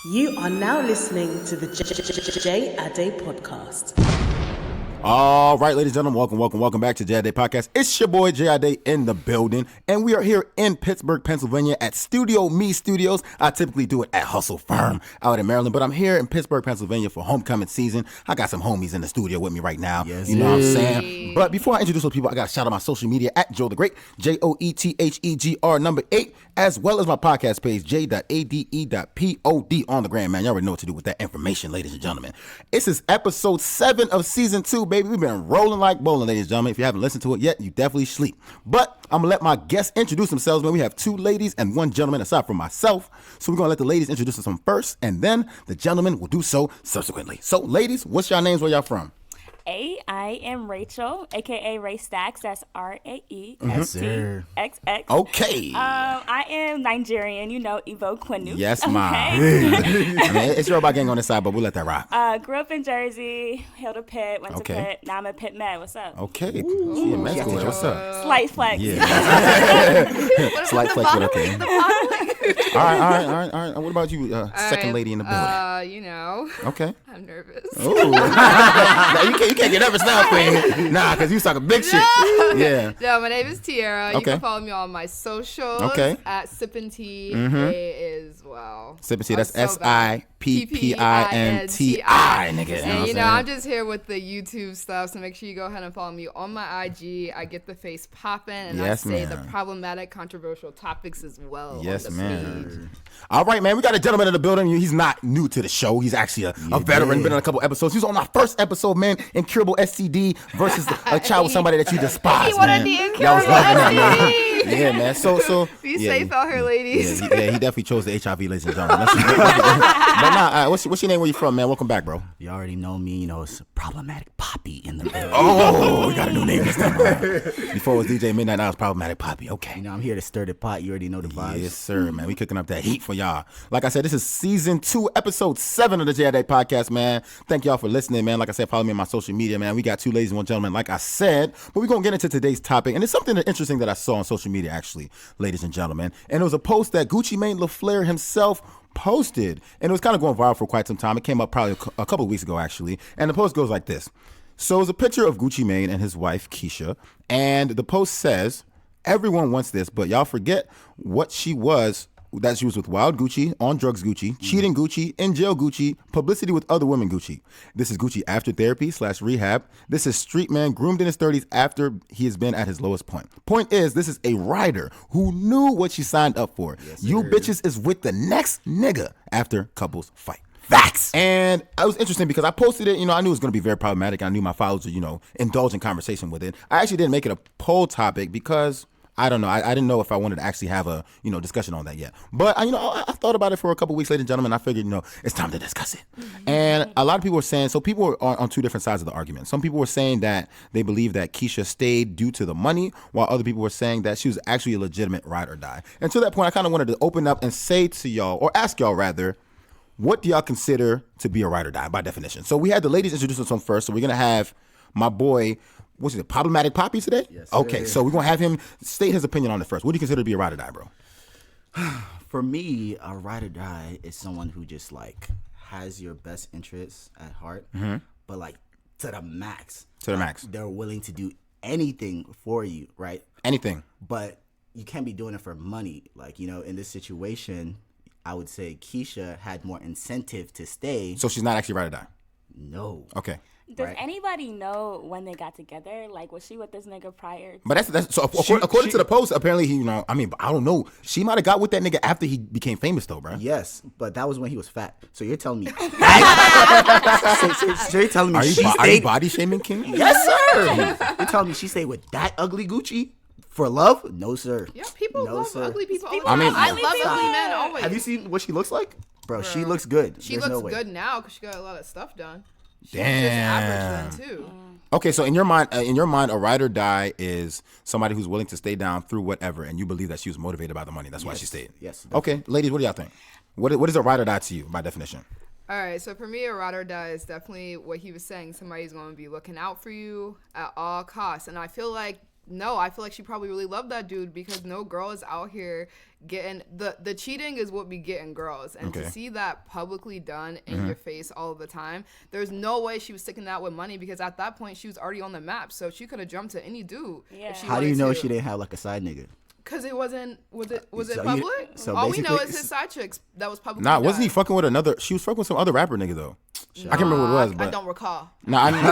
You are now listening to the J Ade podcast. All right, ladies and gentlemen, welcome back to J Ade Podcast. It's your boy J Ade in the building, and we are here in Pittsburgh, Pennsylvania at Studio Me Studios. I typically do it at Hustle Firm out in Maryland, but I'm here in Pittsburgh, Pennsylvania for homecoming season. I got some homies in the studio with me right now. Yes, you know what I'm saying? But before I introduce those people, I got to shout out my social media at Joe the Great, JOETHEGR 8, as well as my podcast page, j.ade.pod on the gram, man. You already know what to do with that information, ladies and gentlemen. This is episode 7 of season 2, baby. We've been rolling like bowling, ladies and gentlemen. If you haven't listened to it yet, you definitely sleep. But I'm going to let my guests introduce themselves, man. We have 2 ladies and 1 gentleman aside from myself. So we're going to let the ladies introduce themselves first, and then the gentleman will do so subsequently. So, ladies, what's your names? Where y'all from? I am Rachel, aka RaeStxx. That's RaeStxx. Okay. I am Nigerian. You know, Ivo Quinu. Yes, ma'am. Okay. I mean, it's your gang on this side, but we'll let that rock. Grew up in Jersey, hailed to Pitt, went to Pitt. Now I'm at Pitt Med. What's up? Okay. Ooh, med school. What's up? Slight flex. Yeah. Slight flex, but okay. All right. What about you, second lady in the building? You know. Okay. I'm nervous. Ooh. You can't get nervous now, Queen. Nah, because you talking big shit. Yeah. No, my name is Tiara. You Okay. can follow me on my socials. Okay. At Sippin' Tea as well. Sippin' Tea, that's I'm so bad. SIPPINTI, nigga. And you know I'm just here with the YouTube stuff, so make sure you go ahead and follow me on my IG. I get the face popping, and Yes, I say ma'am. the problematic, controversial topics as well. Yes, on the man. page. All right, man. We got a gentleman in the building. He's not new to the show. He's actually a veteran. Been on a couple episodes. He was on our first episode, man. Incurable STD versus a child with somebody that you despise, He wanted man. the Y'all was incurable loving that, man. STD. Yeah, man. So Be yeah, safe out here, ladies. Yeah, he definitely chose the HIV, ladies and gentlemen. But nah, what's your name? Where you from, man? Welcome back, bro. You already know me, you know, it's Problematic Papi in the building. Oh, we got a new name this time around. Before it was DJ Midnight, now it's Problematic Papi. Okay. You know, I'm here to stir the pot. You already know the vibes. Yes, sir, man. We cooking up that heat for y'all. Like I said, this is season 2, episode 7 of the J Day podcast, man. Thank y'all for listening, man. Like I said, follow me on my social media, man. We got 2 ladies and 1 gentleman, like I said. But we're going to get into today's topic. And it's something interesting that I saw on social media, actually, ladies and gentlemen. And it was a post that Gucci Mane LaFleur himself posted. And it was kind of going viral for quite some time. It came up probably a couple of weeks ago, actually. And the post goes like this. So it's a picture of Gucci Mane and his wife, Keisha. And the post says, everyone wants this, but y'all forget what she was. That she was with Wild Gucci, on drugs Gucci, cheating Gucci, in jail Gucci, publicity with other women Gucci. This is Gucci after therapy / rehab. This is street man groomed in his 30s after he has been at his lowest point. Point is, this is a rider who knew what she signed up for. Yes, you bitches is with the next nigga after couples fight. Facts. And it was interesting because I posted it, you know, I knew it was going to be very problematic. I knew my followers would, you know, indulge in conversation with it. I actually didn't make it a poll topic because I don't know. I didn't know if I wanted to actually have a, you know, discussion on that yet. But, you know, I thought about it for a couple weeks, ladies and gentlemen. I figured, you know, it's time to discuss it. And a lot of people were saying, so people were on 2 different sides of the argument. Some people were saying that they believe that Keisha stayed due to the money, while other people were saying that she was actually a legitimate ride or die. And to that point, I kind of wanted to open up and say to y'all, or ask y'all rather, what do y'all consider to be a ride or die by definition? So we had the ladies introduce themselves first. So we're going to have my boy, what's it, Problematic Papi today? Yes, okay, so we're going to have him state his opinion on it first. What do you consider to be a ride or die, bro? For me, a ride or die is someone who just like has your best interests at heart, but like to the max. To the max. They're willing to do anything for you, right? Anything. But you can't be doing it for money. Like, you know, in this situation, I would say Keisha had more incentive to stay. So she's not actually ride or die? No. Okay. Does anybody know when they got together? Like, was she with this nigga prior? But that's so according to the post, apparently he, you know, I mean, I don't know. She might have got with that nigga after he became famous though, bro. Yes, but that was when he was fat. So you're telling me so you're telling me Are you body shaming, King? Yes, sir. You're telling me she stayed with that ugly Gucci for love? No, sir. Yeah, people No, love sir. ugly people. I mean, I love ugly men always. Have you seen what she looks like? Bro, she looks good. She There's no looks way. good now because she got a lot of stuff done. She Damn. was just average then too. Okay, so in your mind, a ride or die is somebody who's willing to stay down through whatever, and you believe that she was motivated by the money. That's why she stayed. Yes. Okay, ladies, what do y'all think? What is a ride or die to you by definition? All right, so for me, a ride or die is definitely what he was saying. Somebody's going to be looking out for you at all costs. And I feel like No, I feel like she probably really loved that dude because no girl is out here getting the cheating is what be getting girls, and to see that publicly done in your face all the time, there's no way she was sticking that with money because at that point she was already on the map, so she could have jumped to any dude. Yeah. If she How do you know wanted to. she didn't have like a side nigga? Because it wasn't. Was it So public? so All we know basically- is his side chicks that was public. Nah, wasn't he fucking with another? She was fucking with some other rapper nigga though. I can't remember what it was, but I don't recall. nah, I mean,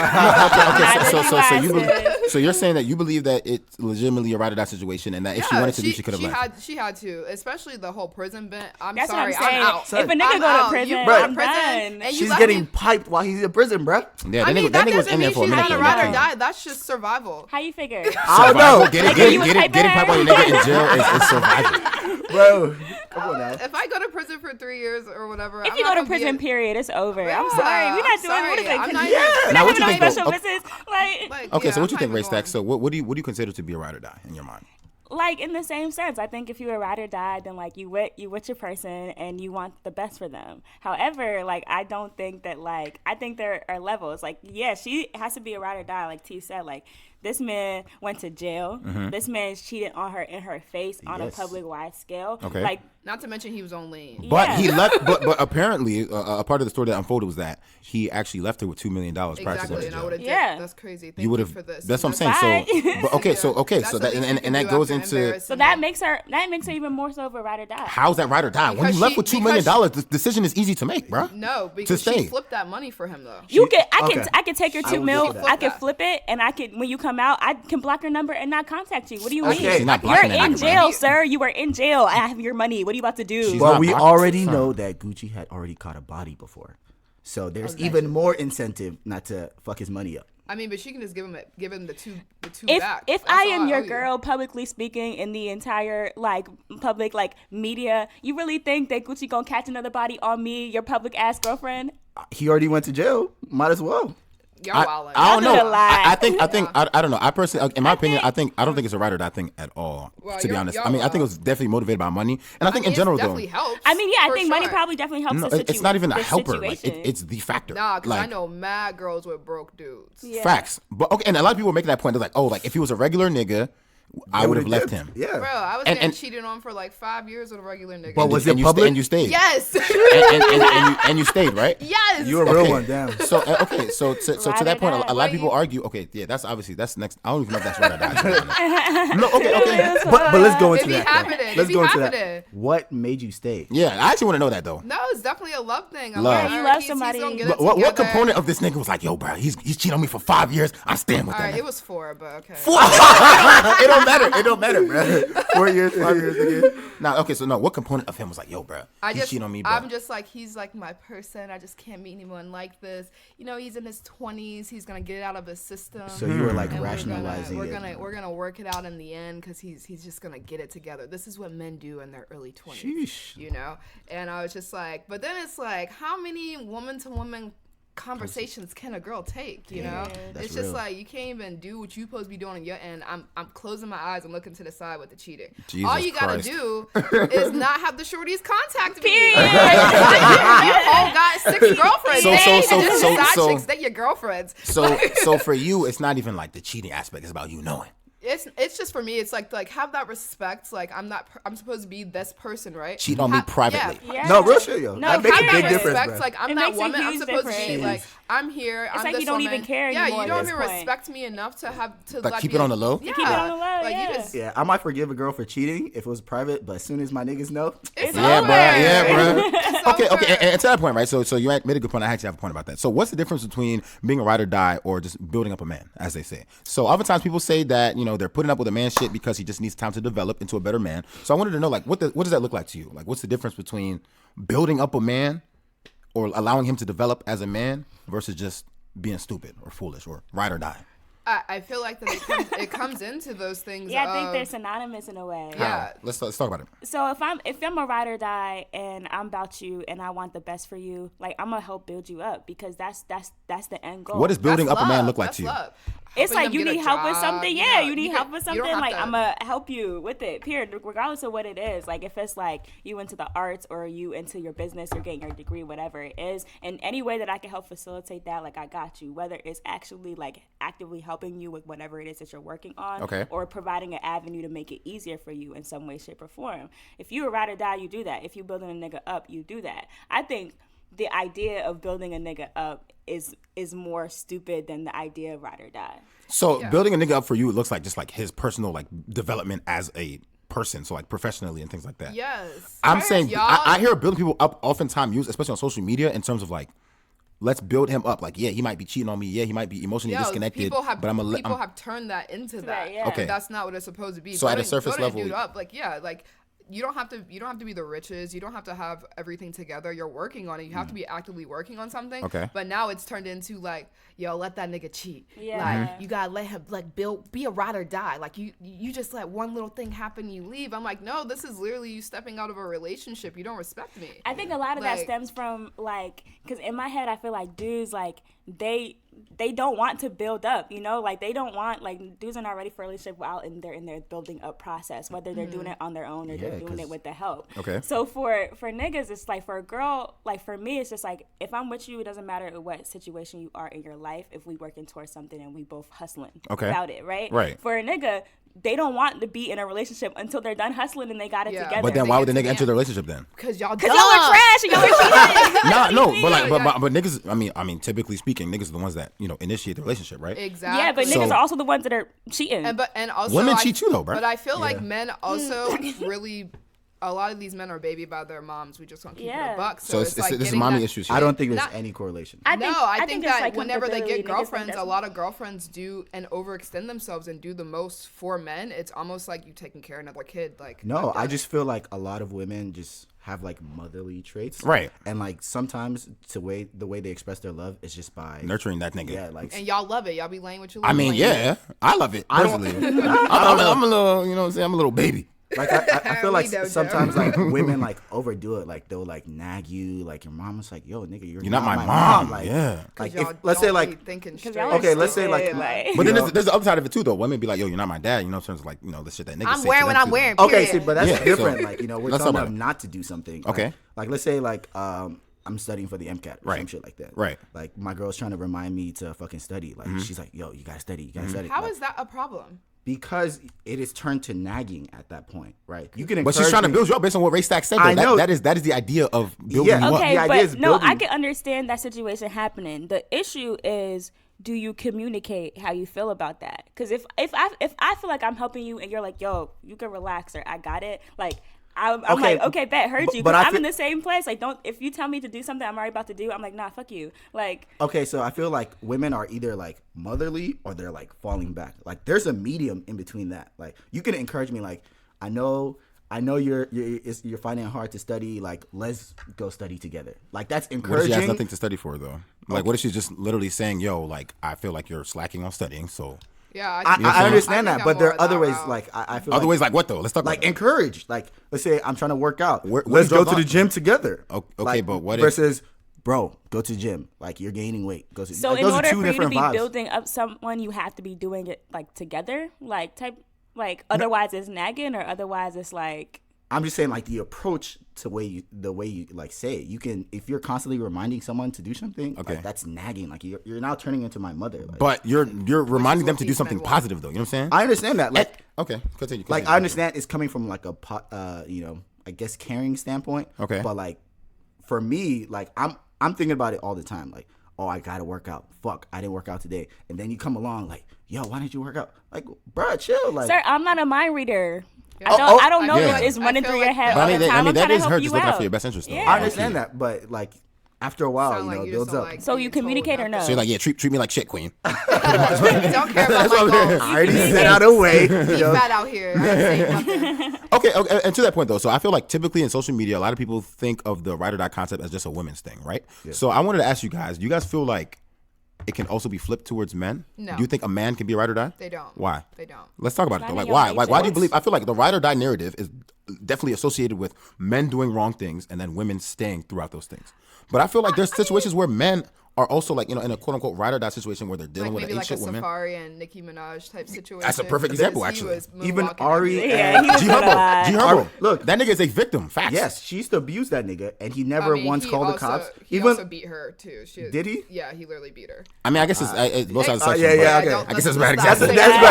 so you're saying that you believe that it's legitimately a ride or die situation, and that if she wanted to leave, she could have left. She had to, especially the whole prison bit. That's sorry, what I'm saying. I'm out. If a nigga I'm go to out. prison, You I'm go to prison, done. and you She's let getting me- piped while he's in prison, bruh. Yeah, I mean, that that nigga was doesn't in there mean for a she's minute. not a though. ride or Yeah. die. That's just survival. How you figure? I don't know. Like, you was Getting pipe while your nigga in jail is survival. Bro, come on now. If I go to prison for 3 years or whatever, If I'm you not go to gonna be prison, a- period, it's over. Yeah, I'm sorry. We're not doing sorry, what is it? I'm not Yeah. We're Now, not what having you no think, special though? visits. Like, Okay, so what you I'm think, not even RaeStxx? So what do you consider to be a ride or die in your mind? like in the same sense, I think if you a ride or die, then like you with your person and you want the best for them. However, like I don't think that I think there are levels. Like yeah, she has to be a ride or die. Like T said, like this man went to jail. This man cheated on her in her face on a Yes. public wide scale. Okay. Like Not to mention he was on lean. But Yeah. he left. But apparently, a part of the story that unfolded was that he actually left her with $2 million prior to going Exactly, to and I jail. would have. Yeah. That's crazy. Thank You you would have. for this. That's what I'm saying. Bye. So, but okay, so That's that the least you can and that do goes after into embarrassing so that makes her even more so of a ride or die. how's that ride or die? When Because you left she- with $2 million, because the decision is easy to make, bro. No, because stay. she flipped that money for him though. Okay. I can take your I 2 will mil. get to that. I can flip it, and I can when you come out, I can block your number and not contact you. What do you Okay. mean? She's not You're blocking that in nigga, jail, bro. sir. You are in jail. I have your money. What are you about to do? She's But not we blocking- already son. know that Gucci had already caught a body before. So there's even more incentive not to fuck his money up. I mean, but she can just give him the two if back. if That's I all am your owe you. girl, publicly speaking, in the entire public media, you really think that Gucci gonna catch another body on me, your public ass girlfriend? He already went to jail. Might as well. You're I wildin'. don't That's a know. lie. I think I don't know. I personally, in my opinion, I don't think it's a ride or die thing at all. Well, to be you're- honest, you're I mean, I think it wrong. was definitely motivated by money, and I think in It general though, definitely helps. I mean, yeah, I for think money sure. probably definitely helps. no, the it's not even a the helper. Like situation. it's the factor. Nah, because like, I know mad girls with broke dudes. Yeah. facts. But okay, and a lot of people make that point. They're like, oh, like if he was a regular nigga, I would have would've left dipped. him. Yeah. Bro, I was And- getting and- cheated on for like 5 years with a regular nigga. But was it and you public? and you stayed. Yes. And you stayed, right? Yes. You a real Okay. one, damn. So okay, so to Ride that or point, die. a lot of people argue. Okay, yeah, that's next. I don't even know if that's right or not. No, okay. But let's go It into be that. happening. Let's It be go into happening. that. What made you stay? Yeah, I actually want to know that though. No, it's definitely a love thing. I'm Love. like, You all love right, somebody. He's gonna get But it what together. component of this nigga was like, yo, bro, he's cheating on me for 5 years. I stand with All that. right, nigga. it was 4, but okay. It don't matter. It don't matter, bro. 4 years, 5 years again. Nah, okay, so no, what component of him was like, yo, bro, he's cheating on me, bro? I'm just like, he's like my person. I just can't meet anyone like this. You know, he's in his 20s. He's gonna get it out of his system. So you were like and rationalizing we're it. gonna work it out in the end because he's just gonna get it together. This is what men do in their early 20s. Sheesh. You know. And I was just like, but then it's like, how many woman to woman conversations can a girl take, you know? that's It's just real. like you can't even do what you supposed to be doing on your end. I'm closing my eyes and looking to the side with the cheating. Jesus All you gotta Christ. do is not have the shorties contact me. Period. You all got 6 girlfriends. So- They so- ain't so- just so- side so- chicks, they your girlfriends. So for you, it's not even like the cheating aspect. It's about you knowing. It's just for me. It's like have that respect. Like I'm supposed to be this person, right? Cheat on me privately. Yeah. No, real shit, yo. No, that makes a Have big that difference, respect. bro. Like I'm It that makes a woman. I'm huge supposed to be difference. like I'm here. I'm like this you don't woman. even care Yeah, anymore you at don't this even point. respect me enough to have to Like, let keep me- it on the low? Yeah, Keep it on the low, Like yeah. you just Yeah, I might forgive a girl for cheating if it was private, but as soon as my niggas know, it's Yeah, over. bro. Yeah, bro. It's Okay, over. and to that point, right? So you made a good point. I actually have a point about that. So what's the difference between being a ride or die or just building up a man, as they say? So oftentimes people say that they're putting up with a man shit because he just needs time to develop into a better man. So I wanted to know, like, what does that look like to you? Like, what's the difference between building up a man or allowing him to develop as a man versus just being stupid or foolish or ride or die? I feel like that it comes into those things. Yeah, I think of- they're synonymous in a way. Yeah. Let's talk about it. So if I'm a ride or die and I'm about you and I want the best for you, like I'm gonna help build you up because that's the end goal. What does building That's up a man love. look like That's to you? love. It's Helping like you them get need a help with job, something. you Yeah, know, you need help with you don't something. have Like to- I'm gonna help you with it. Period. Regardless of what it is. Like if it's like you into the arts or you into your business or getting your degree, whatever it is, in any way that I can help facilitate that, like I got you. Whether it's actually like actively helping helping you with whatever it is that you're working on, Okay. or providing an avenue to make it easier for you in some way, shape, or form. If you a ride or die, you do that. If you building a nigga up, you do that. I think the idea of building a nigga up is more stupid than the idea of ride or die. So building a nigga up for you, it looks like just like his personal like development as a person, so like professionally and things like that. Yes. I'm saying Y'all- I hear building people up oftentimes used, especially on social media, in terms of like, let's build him up. Like, yeah, he might be cheating on me. Yeah, he might be emotionally disconnected. People have but people have turned that into that. yeah. Okay. And that's not what it's supposed to be. So at a surface building level- dude up, like you don't have to be the richest. You don't have to have everything together. You're working on it. You have to be actively working on something. Okay. But now it's turned into like, yo, let that nigga cheat. Yeah. Like you gotta let him like be a ride or die. Like you just let one little thing happen, you leave. I'm like, no, this is literally you stepping out of a relationship. You don't respect me. I think a lot of that Like- stems from like, because in my head I feel like dudes like they don't want to build up, you know, like they don't want, like dudes are not ready for a relationship while they're in their building up process, whether they're doing it on their own or they're doing it with the help. Okay. So for niggas, it's like, for a girl, like for me, it's just like, if I'm with you, it doesn't matter what situation you are in your life, if we working towards something and we both hustling about it, right? Right. For a nigga, they don't want to be in a relationship until they're done hustling and they got it Yeah. together. But then why would the They nigga get enter the relationship then? Because y'all Because y'all are trash and y'all are cheating. Nah, no, but niggas, I mean, typically speaking, niggas are the ones that, you know, initiate the relationship, right? Exactly. Yeah, but So- niggas are also the ones that are cheating. And also Women cheat too, though, bro. But I feel like men also really, a lot of these men are babied by their moms. We just want to keep it Yeah. a buck. So it's like this is getting mommy that- issues. I don't think there's Not- any correlation. I think it's that like whenever they get compatibility. Niggas think girlfriends, a that's- lot of girlfriends do and overextend themselves and do the most for men. It's almost like you taking care of another kid. Like No, I've I done just feel like a lot of women just have like motherly traits, Right. And like sometimes the way they express their love is just by Nurturing that nigga. Yeah, like and y'all love it. Y'all be laying with you. I mean, yeah, I love it personally. I'm a little, you know what I'm saying? I'm a little baby. Like I feel like We don't, sometimes like women like overdo it. Like they'll like nag you. Like your mom was like, "Yo, nigga, you're You're not my mom." Like, Yeah. Like y'all if, let's say don't be like thinking straight. y'all are okay, let's say like stupid, But then you know- there's the upside of it too, though. Women be like, "Yo, you're not my dad," you know, in terms of like, you know, the shit that niggas I'm say wearing to what them I'm too. wearing. Okay, period. see, but that's Yeah, different. so- like, you know, we're Let's talking talk about about it. not to do something. Okay. Like let's say like I'm studying for the MCAT or Right. some shit like that. Right. Like my girl's trying to remind me to fucking study. Like she's like, "Yo, you gotta study. You gotta study." How Like, is that a problem? because it is turned to nagging at that point, right? You can But she's encourage trying to me- build you up based on what RaeStxx said. Though. I know. That is the idea of building Yeah. you up. Okay, The idea is but no, I building- can understand that situation happening. The issue is, do you communicate how you feel about that? Because if I feel like I'm helping you and you're like, yo, you can relax or I got it, like I'm Okay, like, okay, bet, heard you. but But I I'm in feel- the same place. Like, don't, if you tell me to do something I'm already about to do, I'm like, nah, fuck you. Like, Okay, so I feel like women are either like motherly or they're like falling back. Like there's a medium in between that. Like you can encourage me. Like I know you're finding it hard to study. Like let's go study together. Like that's What if encouraging. she has nothing to study for, though? Like, what if she's just literally saying, "Yo, like, I feel like you're slacking on studying, so." Yeah, I understand I that, think but I'm there more are other that ways. route. Like I feel Other like, ways, like what though? Let's talk like about encourage. Like let's say I'm trying to work out. Where Let's go draws to the on? gym together. Okay, Like, but what if- versus bro, go to the gym. Like you're gaining weight. Go to so like, in those are order two for you to different be vibes. building up someone, you have to be doing it like together, like otherwise it's nagging, or otherwise it's like. I'm just saying, like the approach to the way you like say it. You can, if you're constantly reminding someone to do something, Okay. like, that's nagging. Like you're now turning into my mother. Like, But you're reminding them what to do these something men want. positive, though. You know what I'm saying? I understand that. Like, Okay, continue. like I understand it's coming from like a you know, I guess caring standpoint. Okay. But like, for me, like I'm thinking about it all the time. Like, oh, I gotta work out. Fuck, I didn't work out today. And then you come along like, yo, why didn't you work out? Like, bruh, chill. Like, Sir, I'm not a mind reader. Yeah. I don't know Yeah. what is running I feel through your like head that- all But I the time. mean, I'm that trying to is help her you just looking out out. for your best interest, though. Yeah. I understand that, but like after a while, Sound you like know, you it just builds don't up. like So you being told communicate or no? So you're like, yeah, treat me like shit, queen. Don't care about my goals. I already set out a way. You Keep know? that out here. I ain't saying nothing. Okay, and to that point though, so I feel like typically in social media, a lot of people think of the ride or die concept as just a women's thing, right? So I wanted to ask you guys, do you guys feel like it can also be flipped towards men? No. Do you think a man can be a ride or die? They don't. Why? They don't. Let's talk about it Not though. in Like your why? Like why do you nature. believe? I feel like the ride or die narrative is definitely associated with men doing wrong things and then women staying throughout those things. But I feel like there's situations where men are also like, in a quote unquote ride or die situation where they're dealing with an maybe ain't shit like a woman. Safari and Nicki Minaj type situation. That's a perfect example, actually. Even Ari Yeah, he was G Herbo. Look, That nigga is a victim. Facts. yes, she used to abuse that nigga, and he never once called the cops. He Even also beat her too. Did he? Yeah, he literally beat her. I mean, I guess it's both sides of the section. yeah, but okay. I guess it's a bad That's example.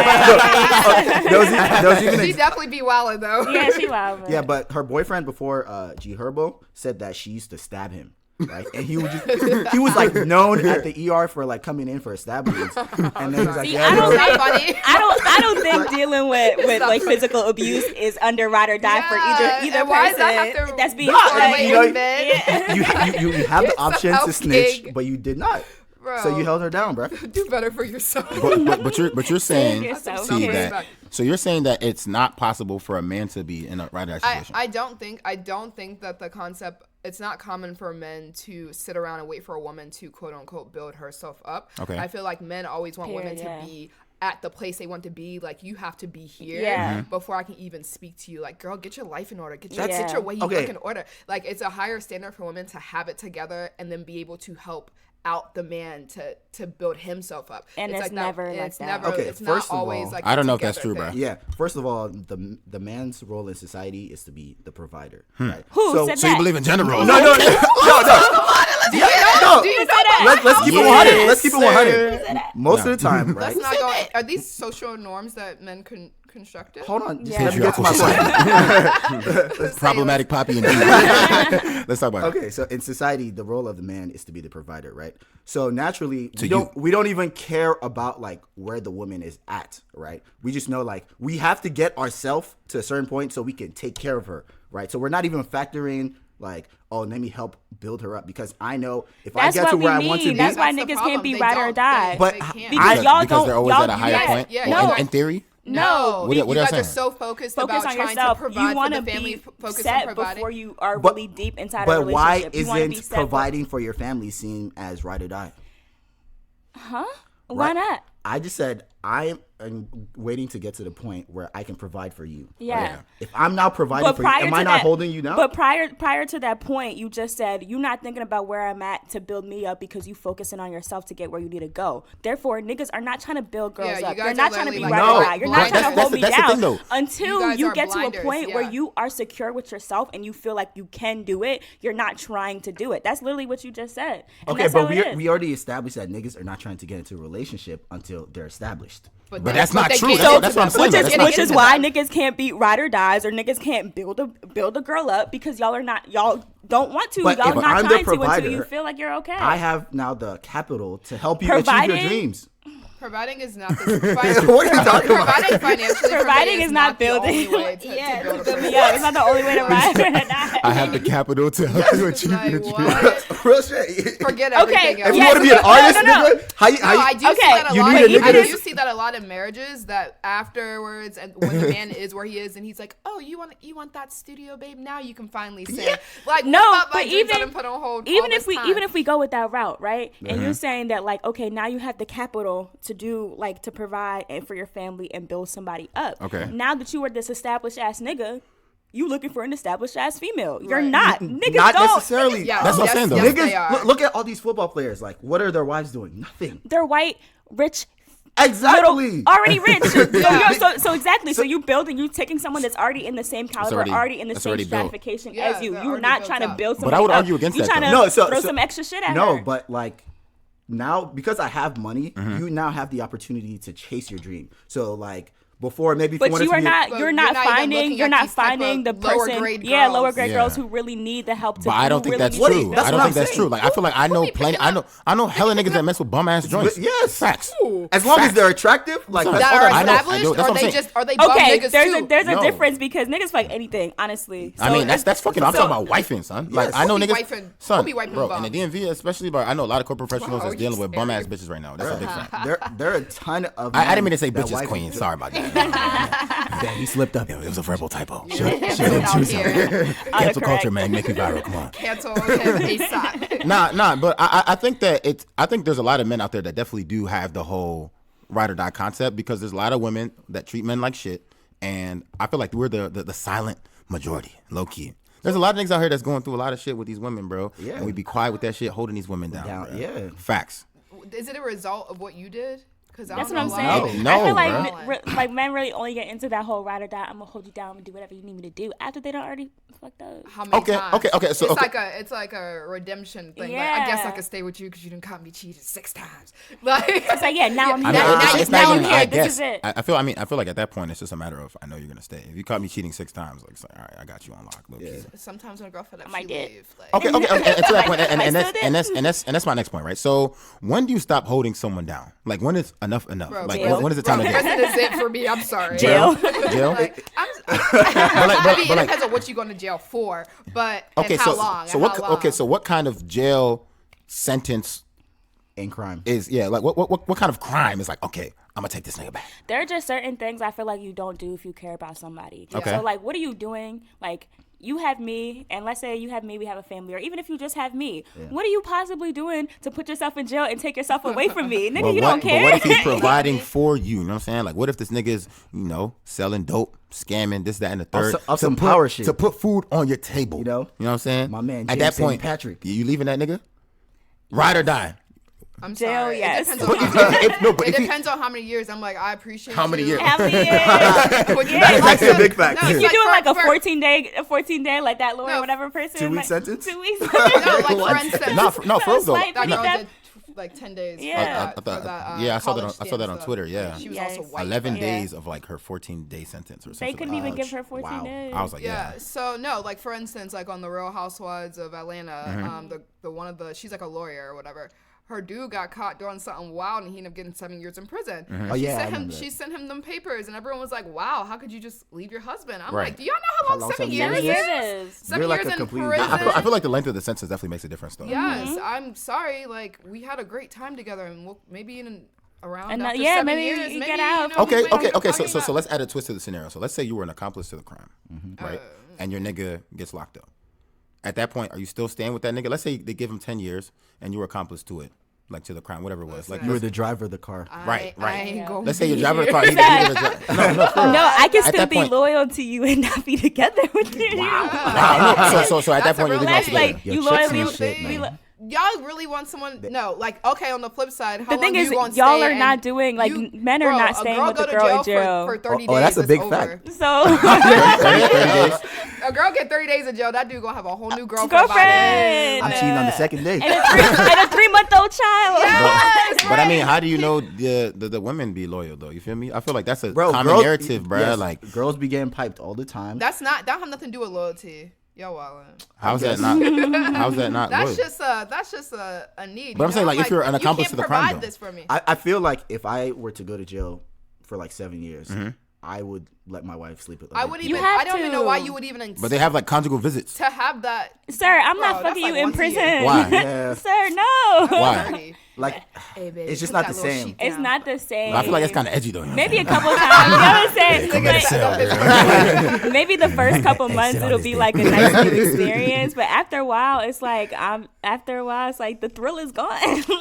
There was even She definitely be wildin' though. Yeah, she wild. yeah, but her boyfriend before G Herbo said that she used to stab him. Right, and he was like known at the ER for like coming in for a stab wounds, and then he's like, See, yeah, I don't bro. think- funny. I don't think dealing with like physical abuse is under ride or die for either and person. why does that have to That's being No, like, you know, in bed? you have the It's option so to snitch, big. but you did not. Bro. So you held her down, bro. Do better for yourself. But you're saying, yourself. see Okay. that. So you're saying that it's not possible for a man to be in a ride or die situation. I don't think that the concept, it's not common for men to sit around and wait for a woman to quote unquote build herself up. Okay. I feel like men always want women Period, to be at the place they want to be. Like, you have to be here Yeah. before I can even speak to you. Like, girl, get your life in order. Get That's- your way you Okay. work in order. Like, it's a higher standard for women to have it together and then be able to help out the man to build himself up. And it's like never like it's that. never Okay, it's first not of always all, like I don't a know if that's together true, bro. thing. Yeah. First of all, the man's role in society is to be the provider. Right? Who said So you that? believe in gender roles? No. Do you know that? Let's keep it 100. Let's keep it 100. Sir. Most of the time, right? Let's not go. Are these social norms that men constructed? Hold on. Just Yeah. let me get to my point. Problematic Papi and Let's talk about it. Okay, so in society, the role of the man is to be the provider, right? So naturally, So we don't even care about like where the woman is at, right? We just know like we have to get ourselves to a certain point so we can take care of her, right? So we're not even factoring like, oh, let me help build her up because I know if That's I get to what where we I want to need. be, That's why the niggas problem. can't be They ride or don't. die. But They can't. Because y'all because don't. they're always y'all, at a higher yeah, point. yeah, Well, yeah. in theory. No, What you y'all guys saying? are so focused Focus about on trying yourself. to provide You for want the to family. be Focus on set providing. before you are But- really deep inside a but relationship. why You wanna be isn't set providing for your family seen as ride or die? Huh? Why Right? not? I just said I am waiting to get to the point where I can provide for you. Yeah. Right? If I'm not providing for you, am I not holding you down? But prior to that point, you just said you're not thinking about where I'm at to build me up because you focusing on yourself to get where you need to go. Therefore, niggas are not trying to build girls Yeah, you up. guys You're are not trying to be literally right like- or right. You're not No, trying to that's hold me the down thing, though. until You guys you are get to a blinders, point where yeah. you are secure with yourself and you feel like you can do it. You're not trying to do it. That's literally what you just said. And Okay, that's but how it is. we already established that niggas are not trying to get into a relationship until they're established. But that's not they true. can't- That's what I'm saying. Which That's is not which true. is why niggas can't beat ride or dies or niggas can't build a girl up because y'all don't want to. But Y'all if not I'm the trying to until provider, you feel like you're okay. I have now the capital to help you achieve Providing- your dreams. Providing is not the What are you talking about? providing financially. for me Providing is not the building. only way to build a build me person. up. It's not the only way to ride or die. I have the capital to help you achieve Like, your dreams. what? Real shit. Forget Okay, everything else. If you Yes, want to be an no, artist, no. nigga, how you, No, I do see Okay, that a you lot. need a nigga I to- do see that a lot in marriages that afterwards, and when the man is where he is, and he's like, "Oh, you want that studio, babe? Now you can finally say, like, No, what about my but dreams that even I've put on hold even all if this time? even if we go with that route, right? And you're saying that like, okay, now you have the capital to do like to provide and for your family and build somebody up. Okay. Now that you are this established ass nigga, you looking for an established ass female. You're Right. not. Niggas not don't. necessarily. Yeah, That's what I'm saying, though. yes, they Niggas, are. look at all these football players. Like, what are their wives doing? Nothing. They're white, rich, Exactly. already rich. Yeah. So exactly. So you building, you taking someone that's already in the same caliber, already- in the that's same already built. stratification Yeah, as you. they're You're already not built trying to up. build But somebody I would up. argue against you that, trying to though. No, so throw some extra shit at her. No, but like now because I have money, Mm-hmm. you now have the opportunity to chase your dream. So like before, maybe if But you wanted you to are be not. But You're you're not not even finding. looking You're at not these type finding the of lower person. grade Yeah, lower girls. grade Yeah. girls who really need the help. But I don't who think really that's need true. the- That's I don't what think I'm that's saying. true. Like I feel like I know plenty. I know hella niggas that mess with bum ass joints. But yes, Facts. as long as they're attractive, like Son, that's that all are that I know- matters. I established, know, that's or what I'm they saying. just are they bum Okay, niggas there's too? a No. difference because niggas fuck anything, honestly. I mean that's fucking. I'm talking about wifing, son. Like I know Who be niggas, wifing- son, who be wiping bro, in the bums? DMV especially, but I know a lot of corporate professionals Wow, that's dealing you with bum ass scary. bitches right now. That's a big fact. There are a ton of. I didn't mean to men say that bitches wife- queen. Sorry about that. Damn, he slipped up. It was a verbal typo. Cancel out here. Cancel culture, man. Make me viral. Come on. Cancel him ASAP. Nah, but I think that I think there's a lot of men out there that definitely do have the whole ride or die concept because there's a lot of women that treat men like shit, and I feel like we're the silent majority, low key. There's a lot of niggas out here that's going through a lot of shit with these women, bro. Yeah. And we be quiet with that shit, holding these women down. Bro. Yeah. Facts. Is it a result of what you did? Because That's what I'm No, saying. no, I feel bro. like men really only get into that whole ride or die. I'm gonna hold you down and do whatever you need me to do after they done already fucked up. How many times? Okay. So it's like a redemption thing. Like, I guess I could stay with you because you didn't caught me cheated 6 times. Like it's like now I'm here. it's now not I'm even, here. I This guess. is it. I feel like at that point it's just a matter of I know you're gonna stay. If you caught me cheating 6 times, like, it's like all right, I got you on lock. Yeah. Sometimes when a girl feel like I she did. leave. Like, Okay. And to that point, I and that's my next point, right? So when do you stop holding someone down? Like when is enough enough? Bro, Like jail. when is it time to prison go? is it for me. I'm sorry. Jail. Like, it depends on what you going to jail for, but Okay, and how so long. so and what? how long. Okay, so what kind of jail sentence And crime. is like what kind of crime is like? Okay, I'm gonna take this nigga back. There are just certain things I feel like you don't do if you care about somebody. Okay. So like, what are you doing? Like, you have me, and let's say you have me, we have a family, or even if you just have me, what are you possibly doing to put yourself in jail and take yourself away from me? Nigga, you don't care. But what if he's providing for you? You know what I'm saying? Like, what if this nigga is, selling dope, scamming, this, that, and the third? Of some power shit. To put food on your table. You know what I'm saying? My man, At James that St. point, Patrick. you leaving that nigga? Ride or die? I'm Jail, sorry. yes. It depends on But it if he- depends on how many years. I'm like, I appreciate How many you. years? How many years? That's actually a big fact. No, You it's doing like a for- 14 day like that lawyer, No, whatever person. 2 week like, sentence? 2 weeks. No, like for instance, No, for real though. Slight that beat girl that- did like 10 days. Yeah. For that, Yeah, I saw that college on dance Twitter, yeah. She was Yes. also white. 11 but- days of like her 14-day sentence or something. They couldn't like even that. give her 14 Wow. days. I was like, Yeah. yeah. So no, like for instance, like on the Real Housewives of Atlanta, Mm-hmm. the one of the she's like a lawyer or whatever. Her dude got caught doing something wild, and he ended up getting 7 years in prison. Mm-hmm. Oh, yeah, I She remember sent him them papers, and everyone was like, "Wow, how could you just leave your husband?" I'm Right. like, "Do y'all know how long 7 years 7 is? is? 7 You're like years a in complete- prison." I feel like the length of the sentence definitely makes a difference though. Yes, I'm sorry. Like we had a great time together, and we'll maybe around And, after yeah, 7 maybe years, you maybe get out. we Okay. might So talk let's add a twist to the scenario. So let's say you were an accomplice to the crime, right? And your nigga gets locked up. At that point, are you still staying with that nigga? Let's say they give him 10 years and you were accomplice to it, like to the crime, whatever it was. Like You were the driver of the car. Right. I ain't gonna Let's say be you're driving the car. here. No, I can At still that be point- loyal to you and not be together with you. Wow. No, so at that That's a point, you're leaving real us thing. together. Like, Yo, you chicks loyally. ain't shit, we man. lo- Y'all really want someone? No, like okay. On the flip side, how The thing long is, you gonna y'all stay are not and doing like men are bro, not a staying girl with go the to girl in for jail. 30 Oh, days. that's a it's big over. fact. So, 30 days. A girl get 30 days in jail. That dude gonna have a whole new girlfriend. girlfriend. I'm cheating on the second day. and a 3-month-old child. Yes, But I mean, how do you know the women be loyal though? You feel me? I feel like that's a common girls- narrative, bro. yes, Like, girls be getting piped all the time. that have nothing to do with loyalty. Yo, wildin'. how's that not? How's that not loyal? That's just a need. But I'm you saying, know? like, if you're an accomplice to the crime, you though. can't provide this for me. I feel like if I were to go to jail for like 7 years, Mm-hmm. I would let my wife sleep with. I would You even. have I don't even know to. why you would even. But they have like conjugal visits. to have that. Sir, I'm not Bro, fucking that's you like in once a year. prison. Why? Yeah. Sir, no. Why? 30. Like, Hey, babe, it's just put not the that little same. sheet It's down. not the same. I feel like it's kind of edgy though. You know what I'm Maybe a saying? couple times. You know what I'm saying? Come Like, here, maybe the first couple months sit on it'll this be dick. like a nice new experience, but after a while it's like the thrill is gone.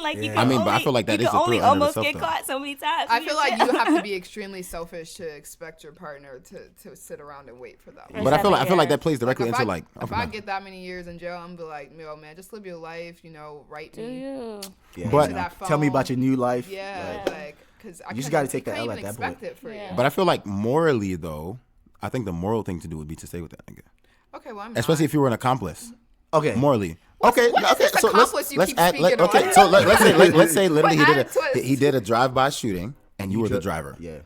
Like you can I mean, but I only- feel like that you is can a only thrill in and of almost itself, get though. caught so many times. I when feel you're like in you jail. have to be extremely selfish to expect your partner to sit around and wait for that. But I feel like Yeah. that plays directly into like. if I get that many years in jail, I'm be like, yo, man, just live your life. Write Do me. you? yeah, But- you know, that tell me phone. about your new life. Yeah, like because I You just couldn't- gotta take the couldn't L even at that expect point. it for Yeah. you. But I feel like morally though, I think the moral thing to do would be to stay with that nigga, Okay, well, I'm especially not. if you were an accomplice. Okay. Morally. what is okay. this So accomplice you let's keep add. speaking Okay, on? so let's say literally What added twist? he did a drive-by shooting and you were the driver. Yeah.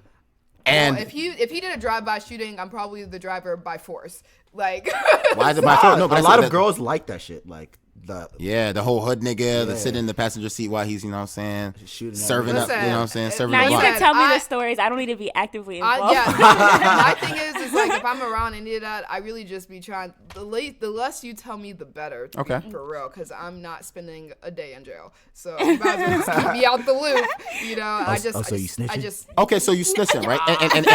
And Well, if he did a drive-by shooting, I'm probably the driver by force. Like, why is it by force? No, but a that's lot what of girls like that shit. Like the whole hood nigga that Yeah. sit in the passenger seat while he's, you know what I'm saying, Shooting at serving up, you Listen, know what I'm saying, serving Now the you block. can tell me I- the stories. I don't need to be actively involved. yeah. My thing is like if I'm around any of that, I really just be trying. The less you tell me, the better. To Okay. be for real, because I'm not spending a day in jail, so you might as well just keep me out the loop. so you snitching? Okay, so you snitching, right? And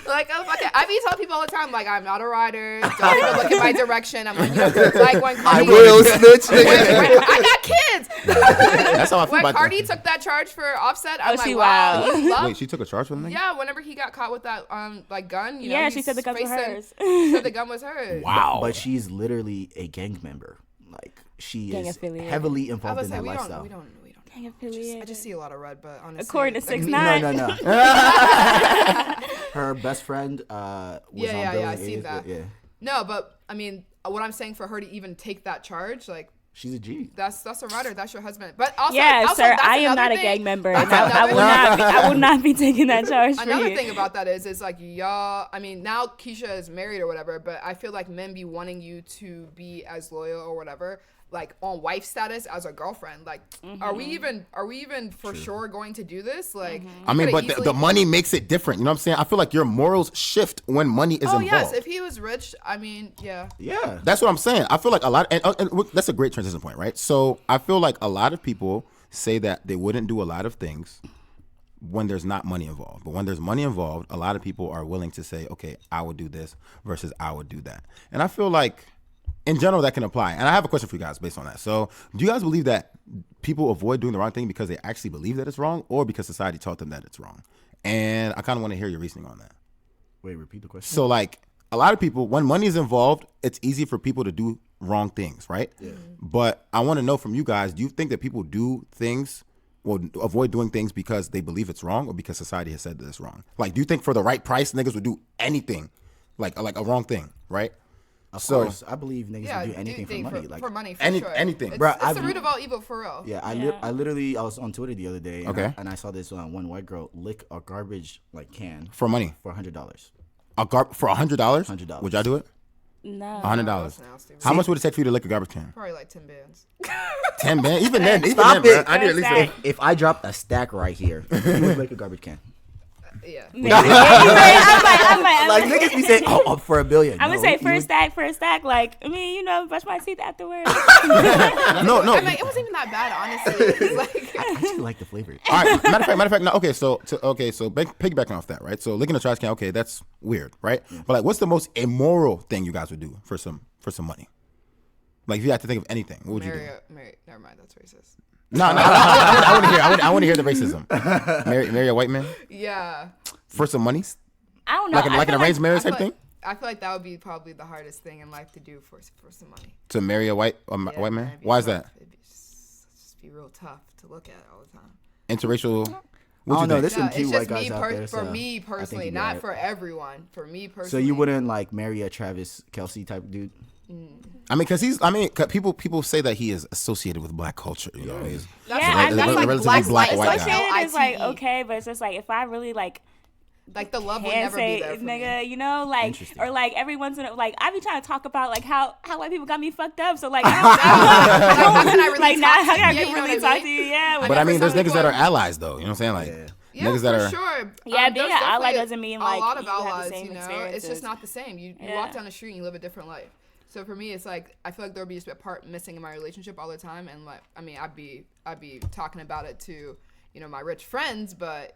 Like I be telling people all the time, like I'm not a rider. Don't even look in my direction. I'm like, like when I will snitch. I got kids. That's how I feel When about Cardi that. took that charge for Offset, I'm she wow. wild. You love Wait, she took a charge for the nigga? Yeah, whenever he got caught with that like gun, you know, Yeah, he she said the gun was hers. She said the gun was hers. Wow. But she's literally a gang member. Like she Gang is affiliated. heavily I involved was in like, that lifestyle. we don't. Gang affiliated. I just see a lot of red, but honestly, According to like, 6ix9ine. No. Her best friend was Yeah, on I Billy seen A's, that. but yeah, No, but I mean, what I'm saying for her to even take that charge, like she's a G. that's a rider. That's your husband. But also, Yeah, also, sir, that's I am another not a thing. gang member. That's And I another will not be taking that charge for Another you. thing about that is like y'all. I mean, now Keisha is married or whatever, but I feel like men be wanting you to be as loyal or whatever, like on wife status as a girlfriend. Like, are we even for sure going to do this? Like, I mean, you but coulda the easily- money makes it different. You know what I'm saying? I feel like your morals shift when money is Oh involved. yes, if he was rich, I mean, yeah. Yeah, That's what I'm saying. I feel like a lot, and that's a great transition point, right? So I feel like a lot of people say that they wouldn't do a lot of things when there's not money involved. But when there's money involved, a lot of people are willing to say, okay, I would do this versus I would do that. And I feel like in general that can apply. And I have a question for you guys based on that. So do you guys believe that people avoid doing the wrong thing because they actually believe that it's wrong or because society taught them that it's wrong? And I kind of want to hear your reasoning on that. wait, repeat the question. So like a lot of people, when money is involved, it's easy for people to do wrong things, right? Yeah. But I want to know from you guys, do you think that people do things or avoid doing things because they believe it's wrong or because society has said that it's wrong? Like, do you think for the right price, niggas would do anything, like a wrong thing, right? Of course, I believe niggas Yeah, will do anything for money. Like for money, for any- sure. anything. It's, Bruh, it's the root of all evil, for real. yeah, I literally I was on Twitter the other day, and, Okay. and I saw this one white girl lick a garbage like can For money, for $100. for $100, $100. would y'all do it? No. $100. That's nasty. How much would it take for you to lick a garbage can? Probably like 10 bands. 10 man. Even then, Stop bro, it. I need at least. First If I dropped a stack right here, you would lick a garbage can. Yeah. I'm Like niggas be saying, "Oh, up for $1 billion." gonna No, say you first stack. Like, I mean, you know, brush my teeth afterwards. No. I mean, it wasn't even that bad, honestly. It's like, I actually like the flavor. All right. Matter of fact. No. Okay. So piggybacking off that, right? So licking a trash can. Okay, that's weird, right? But like, what's the most immoral thing you guys would do for some money? Like, if you had to think of anything, what would you do? never mind, that's racist. No. I want to hear the racism. Marry a white man Yeah. for some money, I don't know. like I an feel arranged marriage I feel type thing. like- I feel like that would be probably the hardest thing in life to do for some money. To marry a white Yeah, white man. it'd be Why is tough. that? It'd be just be real tough to look at all the time. Interracial. I What you don't know. think? There's some Yeah, cute it's white just me guys out there. for so me I think personally, you'd be not alright. for everyone. For me personally. So you wouldn't like marry a Travis Kelce type dude? I mean, because people say that he is associated with black culture. You know, he's That's Yeah, like, I that's mean- like relatively black black light. white It's guy. like Associated is like LITE. okay, but it's just like if I really like Like the love would can't never say be there for nigga, me. you know, like Interesting. or like every once in a like I be trying to talk about like how white people got me fucked up. So like I How can I really like talk now to how you? can I Yeah, you know really what I talk to mean? you? Yeah, But I mean, there's some niggas that are people- allies, though. You know what I'm saying? Like Yeah, niggas that for are. sure. Yeah, being there's an ally definitely doesn't mean, like, a lot of you have the allies. same You know, it's experiences. just not the same. You Yeah. walk down the street and you live a different life. So for me, it's like I feel like there'll be just a part missing in my relationship all the time, and like I mean, I'd be talking about it to my rich friends, but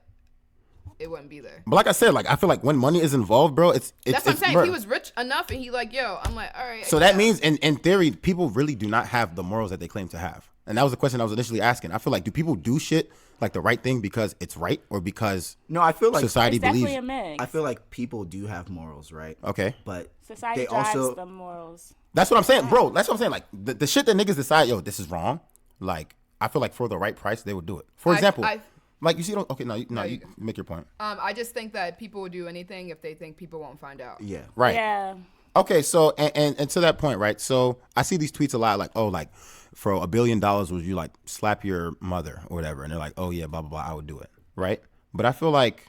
it wouldn't be there. But like I said, like I feel like when money is involved, bro, it's That's what I'm saying. bro. If he was rich enough and he like, yo, I'm like, all right. So that means, in theory, people really do not have the morals that they claim to have. And that was the question I was initially asking. I feel like, do people do shit like the right thing because it's right or because No, I feel like society it's definitely believes? a mix. I feel like people do have morals, right? Okay. But Society they drives also the morals. That's what I'm saying, bro. That's what I'm saying. Like the shit that niggas decide, yo, this is wrong. Like I feel like for the right price, they would do it. For example, like you see, okay, you make your point. I just think that people would do anything if they think people won't find out. yeah. Right. Yeah. Okay, so and to that point, right? So I see these tweets a lot, like, oh, like for $1 billion, would you like slap your mother or whatever? And they're like, oh yeah, blah blah blah, I would do it, right? But I feel like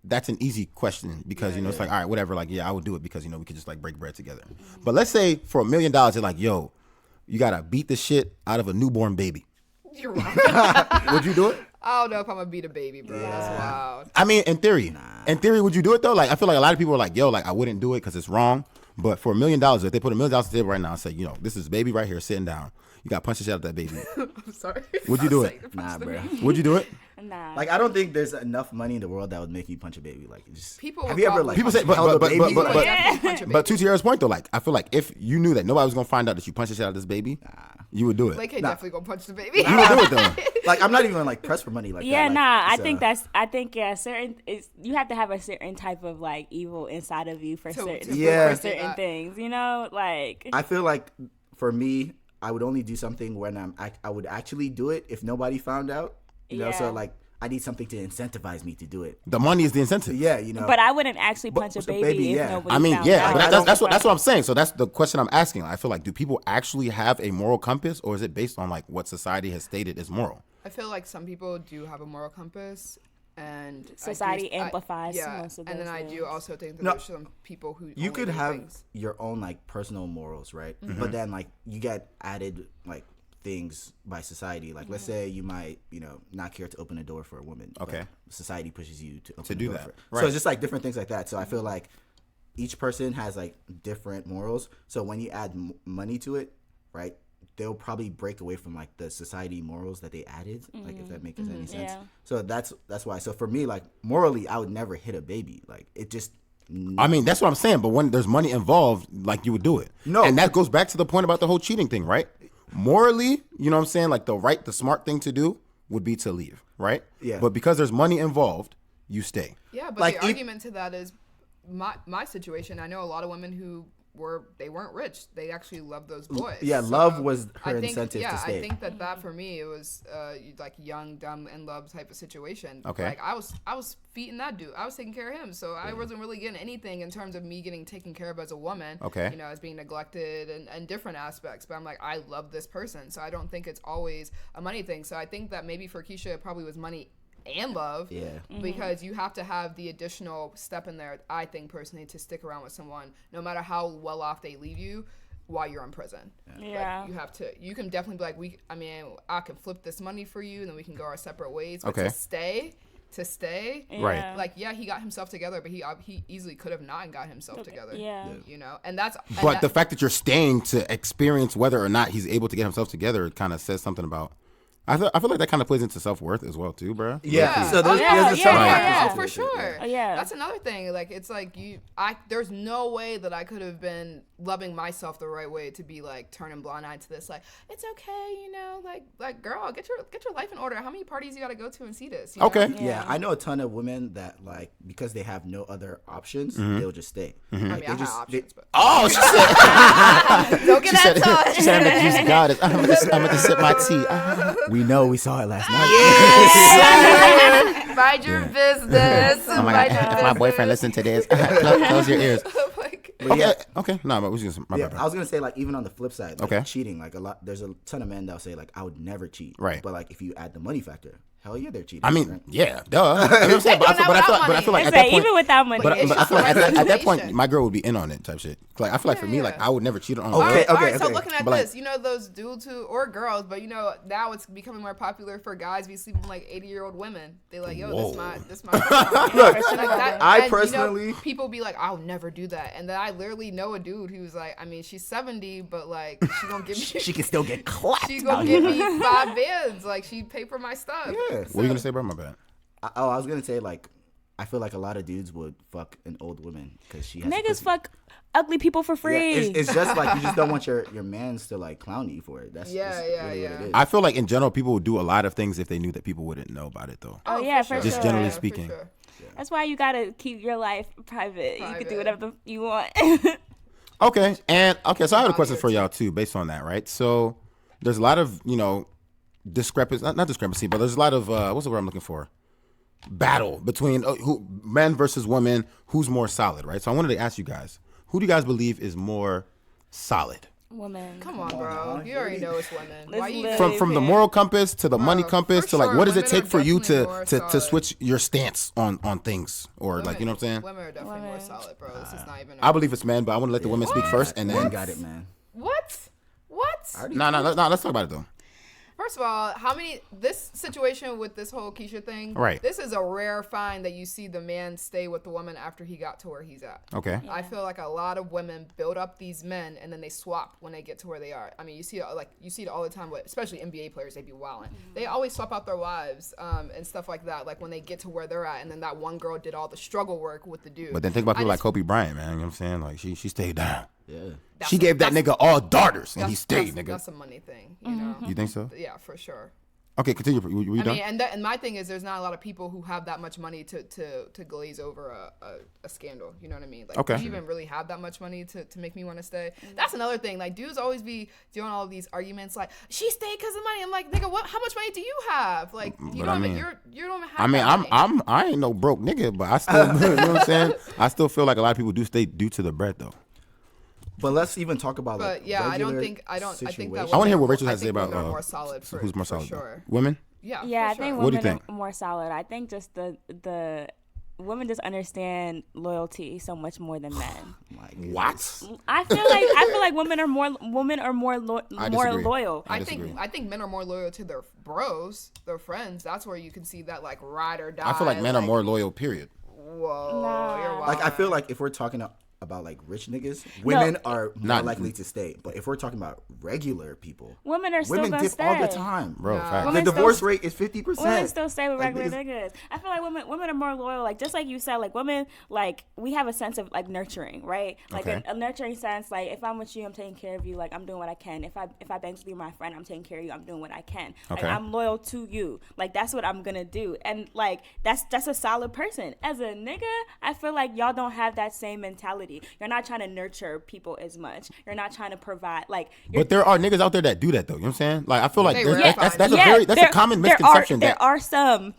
that's an easy question because it's like, all right, whatever, like yeah, I would do it because we could just like break bread together. But let's say for $1 million, they're like, yo, you gotta beat the shit out of a newborn baby. You're wrong. Would you do it? I don't know if I'm gonna beat a baby, bro. That's wild. I mean, in theory, would you do it though? Like, I feel like a lot of people are like, yo, like I wouldn't do it because it's wrong. But for $1 million, if they put $1 million on the table right now and say, this is baby right here sitting down, You got to punch the shit out of that baby. I'm sorry. Would you do it? Nah, bro. Would you do it? Nah. Like, I don't think there's enough money in the world that would make you punch a baby. Like, just People have would you ever probably- like People say, held a but baby? People would Like, definitely punch a But baby. to Tiara's point though, like I feel like if you knew that nobody was gonna find out that you punched the shit out of this baby, you would do it. Like, hey, Nah. definitely gonna punch the baby. You would do it though. like, I'm not even like pressed for money like Yeah, that. Like, nah. it's, I think certain. You have to have a certain type of like evil inside of you for To- certain Yeah. for certain things. You know, like I feel like for me, I would only do something when I would actually do it if nobody found out. You know, so Yeah. like I need something to incentivize me to do it. The money is the incentive. Yeah, you know. But I wouldn't actually But- punch a so baby if yeah. nobody I mean, found yeah, out. but that's what I'm saying. So that's the question I'm asking. I feel like, do people actually have a moral compass, or is it based on like what society has stated is moral? I feel like some people do have a moral compass, and Society amplifies yeah, most of and then those I do things. also think that No. there's some people who You only could do have things. your own like personal morals, right? Mm-hmm. But then like you get added like things by society. Like let's Mm-hmm. say you might, not care to open a door for a woman. but Okay. society pushes you to open To a do door that. for- Right. So it's just like different things like that. So I feel like each person has like different morals. So when you add money to it, right? They'll probably break away from like the society morals that they added, like if that makes any sense. Yeah. So that's why. So for me, like morally, I would never hit a baby. Like it just I mean, that's what I'm saying. But when there's money involved, like you would do it. No. And that goes back to the point about the whole cheating thing, right? Morally, you know what I'm saying? Like the smart thing to do would be to leave, right? Yeah. But because there's money involved, you stay. Yeah, but Like, the if- argument to that is my situation. I know a lot of women who weren't rich. They actually loved those boys. Yeah, So love was her I think, incentive yeah, to stay. I think that for me it was like young, dumb, in love type of situation. Okay. Like I was feeding that dude. I was taking care of him. So I wasn't really getting anything in terms of me getting taken care of as a woman. Okay. As being neglected and different aspects. But I'm like, I love this person. So I don't think it's always a money thing. So I think that maybe for Keisha it probably was money and love. Yeah. Because you have to have the additional step in there, I think personally, to stick around with someone, no matter how well off they leave you while you're in prison. Yeah. Like, you can definitely be like, I can flip this money for you and then we can go our separate ways. But Okay. to stay, Right. like, yeah, he got himself together, but he easily could have not got himself together. Yeah. And that's But the fact that you're staying to experience whether or not he's able to get himself together kind of says something about. I feel like that kind of plays into self-worth as well too, bro. Yeah. So there's, Yeah, there's a yeah, some yeah, factors yeah. Oh, into for it, sure. Oh, yeah. That's another thing. Like, it's like there's no way that I could have been loving myself the right way to be like turning blind eye to this. Like, it's okay, like girl, get your life in order. How many parties you got to go to and see this? you know? Okay. Yeah, I know a ton of women that like because they have no other options, they'll just stay. Like, I mean, I they had just options, but Oh, she said. don't get that touch. She said, "I'm gonna use God. I'm gonna sip my tea." we know we saw it last night. Mind your business. Oh my Mind your God! If my boyfriend listen to this, close your ears. Like, But yeah, Okay. No, but we just my yeah, bad. I was gonna say like even on the flip side, like, Okay. cheating, like there's a ton of men that'll say like I would never cheat, Right. But like if you add the money factor, hell yeah, they're cheating. I mean, right? yeah, duh. You know what I'm saying? But I feel like I at say that point, even without money. but I it's feel like just the right at that point, situation. my girl would be in on it type shit. Like I feel like for me, like Yeah. I would never cheat on. Okay, her. okay, all right, so okay. looking at But, like- this, those dudes or girls, but now it's becoming more popular for guys be sleeping with like 80-year-old women. They like, yo, Whoa. this my like that, I and, personally- people be like, I'll never do that, and then I literally know a dude who's like, I mean, she's 70, but like she gonna give me, she can still get clapped. she gonna give me 5 bands, like she pay for my stuff. Yeah. What are you gonna say, bro? My bad. I was gonna say like I feel like a lot of dudes would fuck an old woman because she has Niggas pussy. fuck ugly people for Yeah, free. it's just like you just don't want your mans to like clown you for it. That's Yeah, just yeah, really yeah. what it is. I feel like in general, people would do a lot of things if they knew that people wouldn't know about it, though. Oh, yeah, for Just sure. generally For speaking. sure. That's why you gotta keep your life private. You can do whatever you want. Okay, so I have a question for y'all too, based on that, right? So there's a lot of discrepancy, not discrepancy, but there's a lot of what's the word I'm looking for? Battle between men versus women. Who's more solid, right? So I wanted to ask you guys, who do you guys believe is more solid? Woman. Come on, bro. You already know it's women. Why you Let's even- From the moral compass to the money compass for to like sure, what does it women take are for you definitely to more to solid. switch your stance on things or like you know what I'm saying? Women are definitely more Women. solid, bro. This is not even. I believe it's men, but I want to let the women speak first and Man then got it, man. What? no, let's talk about it though. First of all, this situation with this whole Keisha thing, right? This is a rare find that you see the man stay with the woman after he got to where he's at. Okay. Yeah. I feel like a lot of women build up these men and then they swap when they get to where they are. I mean, you see it all the time with, especially NBA players, they be wilding. Mm-hmm. They always swap out their wives and stuff like that. Like when they get to where they're at, and then that one girl did all the struggle work with the dude. But then think about people like Kobe Bryant, man. You know what I'm saying? Like she stayed down. Yeah. She gave that nigga all daughters, and he stayed, nigga. That's a money thing, you know. You think so? Yeah, for sure. Okay, continue. Were you done? I mean, and my thing is, there's not a lot of people who have that much money to glaze over a scandal. You know what I mean? Like, okay. Do you even really have that much money to make me want to stay? That's another thing. Like, dudes always be doing all of these arguments, like, she stayed because of money. I'm like, nigga, what? How much money do you have? Like, you don't even have. I mean, I ain't no broke nigga, but I still, you know what I'm saying? I still feel like a lot of people do stay due to the bread though. But let's even talk about I think that I want to hear what Rachel has to say about more solid who's more solid. Sure. Women? Yeah, I sure. think What do you women think? are more solid. I think just the women just understand loyalty so much more than men. What? I feel like women are more loyal. I think men are more loyal to their bros, their friends. That's where you can see that like ride or die. I feel like men are more loyal. Period. Whoa, Nah. you're wild. Like I feel like if we're talking about like rich niggas, women are more likely to stay. But if we're talking about regular people, Women are still women gonna dip stay. all the time, Bro, facts. The divorce rate is 50%. Women still stay with Like, regular niggas. I feel like women are more loyal. Like just like you said, like women, like we have a sense of like nurturing, right? Like Okay. a nurturing sense. Like if I'm with you, I'm taking care of you. Like I'm doing what I can. If I bangs with you, my friend, I'm taking care of you. I'm doing what I can. Okay. Like I'm loyal to you. Like that's what I'm gonna do. And like that's a solid person. As a nigga, I feel like y'all don't have that same mentality. You're not trying to nurture people as much. You're not trying to provide But there are niggas out there that do that though. You know what I'm saying? Like I feel like that's a common there misconception. There are some,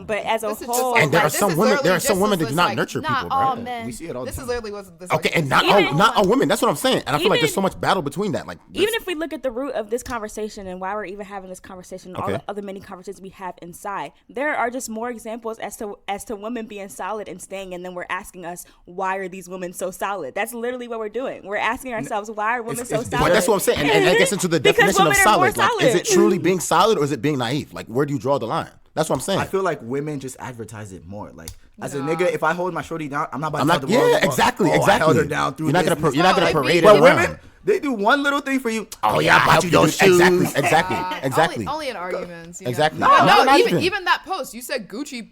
but as a whole, and there are some women that do not like, nurture not people, all bro. men. We see it all the This time. is literally what this. Okay, and Even- not all women. That's what I'm saying. And I feel like there's Even- so much battle between that. Like even if we look at the root of this conversation and why we're even having this conversation, all Okay. the other many conversations we have inside, there are just more examples as to women being solid and staying, and then we're asking us, why are these women so solid? That's literally what we're doing. We're asking ourselves, why are women so solid? But that's what I'm saying. And that gets into the Because definition of women are more solid. Like, is it solid. truly being solid or is it being naive? Like, where do you draw the line? That's what I'm saying. I feel like women just advertise it more. Like as a nigga, if I hold my shorty down, I'm not about to tell the world. Yeah, exactly. I held her down through You're not this. gonna parade it But around. women, they do one little thing for you. Oh yeah, I bought you those shoes. Exactly. Only in arguments. You know? Exactly. No, not even. even that post. You said Gucci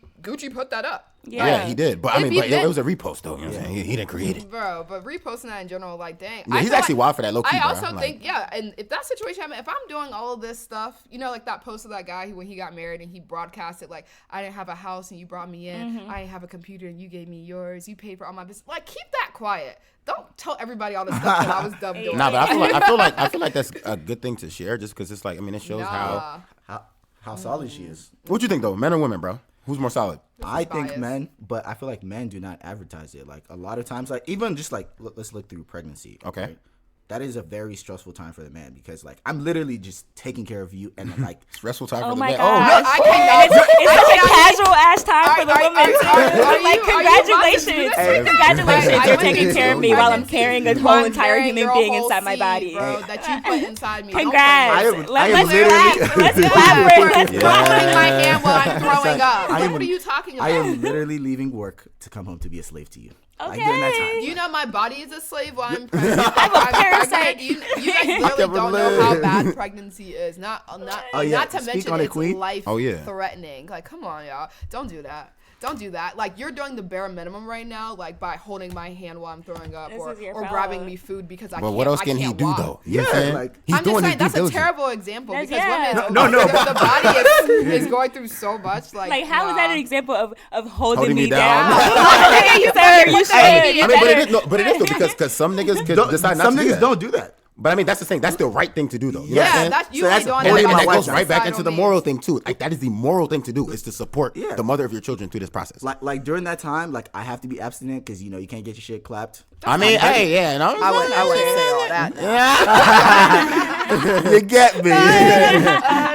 put that up. Yeah, he did. But I mean, It'd be it was a repost though. You know what I'm saying? He didn't create it. Bro, but reposting that in general, like, dang. Yeah, he's actually wild for that, low key. I bro. also Like, think, and if that situation happened, if I'm doing all of this stuff, you know, like that post of that guy when he got married and he broadcasted, like, I didn't have a house and you brought me in. I didn't have a computer and you gave me yours. You paid for all my business. Like, keep that quiet. Don't tell everybody all the stuff that I was dumb doing. Nah, but I feel like that's a good thing to share, just because it's like, I mean, it shows how solid she is. What you think though, men or women, bro? Who's more solid? I think biased. men, but I feel like men do not advertise it. Like a lot of times, like even just like let's look through pregnancy. Okay. Right? That is a very stressful time for the man because like I'm literally just taking care of you and like Stressful time Oh for the my man. God. I cannot. It's such a casual ass time for the women. Like, Are congratulations. you Congratulations, you're about to taking do care of this? me while I'm I'm carrying a whole entire carrying human your being whole inside my seed, body. bro, that you put inside me. Don't Congrats. I am Let's literally- clap. Let's collaborate. Let's put clap. in my hand while I'm throwing up. I am- What are you talking about? I am literally leaving work to come home to be a slave to you. Like during that Okay. time. You know my body is a slave while I'm pregnant. I'm a parasite. You guys literally don't know how bad pregnancy is. Not yeah. not to Speak mention on it, it's queen. life Oh, yeah. threatening. Like, come on, y'all. Don't do that. Don't do that. Like, you're doing the bare minimum right now, like by holding my hand while I'm throwing up, This is your or fault. grabbing me food because I But can't. what else I can he can't do walk. though? You know what I'm Yeah, saying? like- He's I'm doing just saying his due that's a diligence. terrible example That's- because yeah. women, No. the body is going through so much. Like, how is that an example of holding Holding me me down? down. Sir, you should. I You mean, better. but it is though because some niggas could decide not Some to do niggas that. don't do that. But I mean, that's the thing. That's the right thing to do, though. You know what I'm Yeah, saying? that's you So that's- doing and it. then And my that wife goes does. right back into Societal the means. moral thing too. Like that is the moral thing to do is to support Yeah. the mother of your children through this process. Like during that time, like I have to be abstinent because you know you can't get your shit clapped. I mean, hey, yeah, no, I wouldn't say all that. You get me.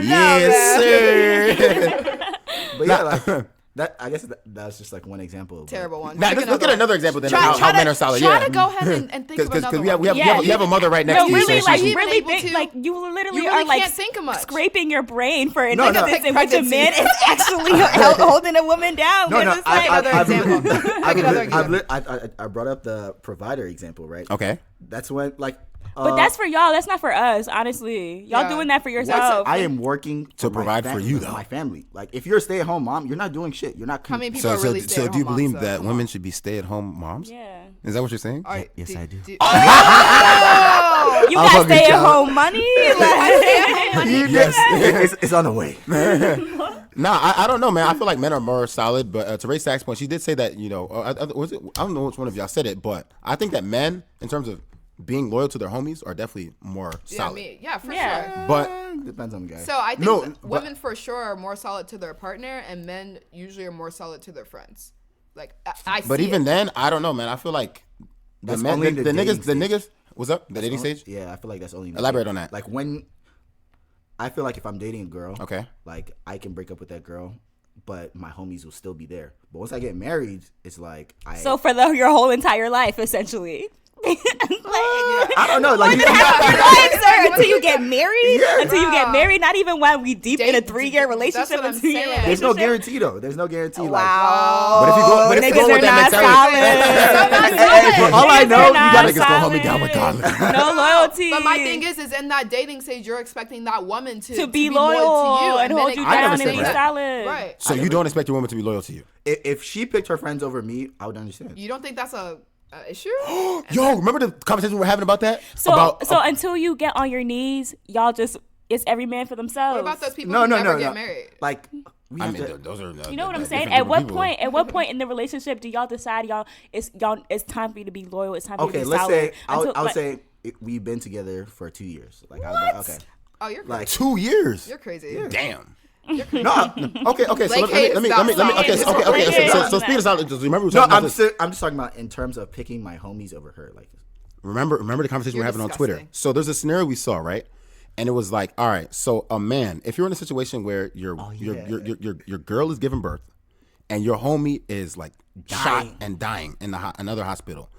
yes, sir. But yeah, like, I guess that's just like one example. Terrible one. Now, let's look at another example then of Try how men are solid. Try Yeah. to go ahead and think of another one. You have a mother right next to you. really, so like, she's- really able big, to- like, you literally You are, really like, can't think of much. scraping your brain for an No, no. instance in which a Pregnancy. man is actually holding a woman down. No, but no. it's like, another example. I brought up the provider example, right? Okay. That's when like. but that's for y'all. That's not for us, honestly. Y'all Yeah. doing that for yourself. I am working To provide for you, though. my family. Like if you're a stay-at-home mom, you're not doing shit. You're not. How many people So, are really so do you stay-at-home believe moms, that though? women should be stay-at-home moms? Yeah. Is that what you're saying? All right, Yes, I do. You I'll got fucking stay-at-home money? Like, Yes, it's on the way. Nah, I don't know, man. I feel like men are more solid, but to RaeStxx point, she did say that, I don't know which one of y'all said it, but I think that men, in terms of being loyal to their homies, are definitely more solid. For Yeah. sure. But Depends on the guy. So I think No, that women for sure are more solid to their partner, and men usually are more solid to their friends. Like I but see even it. then, I don't know, man. I feel like the That's men, only the in the niggas, dating the niggas. What's up? The dating stage? Yeah, I feel like that's only. Elaborate on that. Like when, I feel like if I'm dating a girl, Okay. like I can break up with that girl, but my homies will still be there. But once I get married, it's like so for your whole entire life, essentially. I don't know, like Until you get married, Yeah. until you get married, not even when we deep in a Date- 3-year that's relationship, what a I'm 2-year saying. relationship. there's no guarantee though. There's no guarantee. Wow. But if you go, but if you Niggas go with are that not mentality, solid. For all I know, Niggas are you not gotta just go hold me solid. down regardless. No loyalty. But my thing is in that dating stage, you're expecting that woman to be loyal loyal to you and then hold it you comes I never down said and be that. solid. Right. so you don't expect your woman to be loyal to you. If she picked her friends over me, I would understand. You don't think that's a issue? Yo, remember the conversation we were having about that? So until you get on your knees, y'all just it's every man for themselves. What about those people No, who no, never no, get no. married? Like we I have mean, to. those are. You know what I'm saying? different At what people. point? At what point in the relationship do y'all decide it's time for you to be loyal? It's time for you Okay, to be let's solid. say I would Until- say we've been together for 2 years. Like okay, Oh, you're crazy. like 2 years. You're crazy. Damn. no, Okay. So Like, let me. Okay. So speed us out. Just remember, we were no. talking about I'm this. I'm just talking about in terms of picking my homies over her. Like Remember the conversation we were You're having on Twitter. disgusting. So there's a scenario we saw, right? And it was like, all right, so a man, if you're in a situation where your girl is giving birth, and your homie is like shot and dying in another hospital,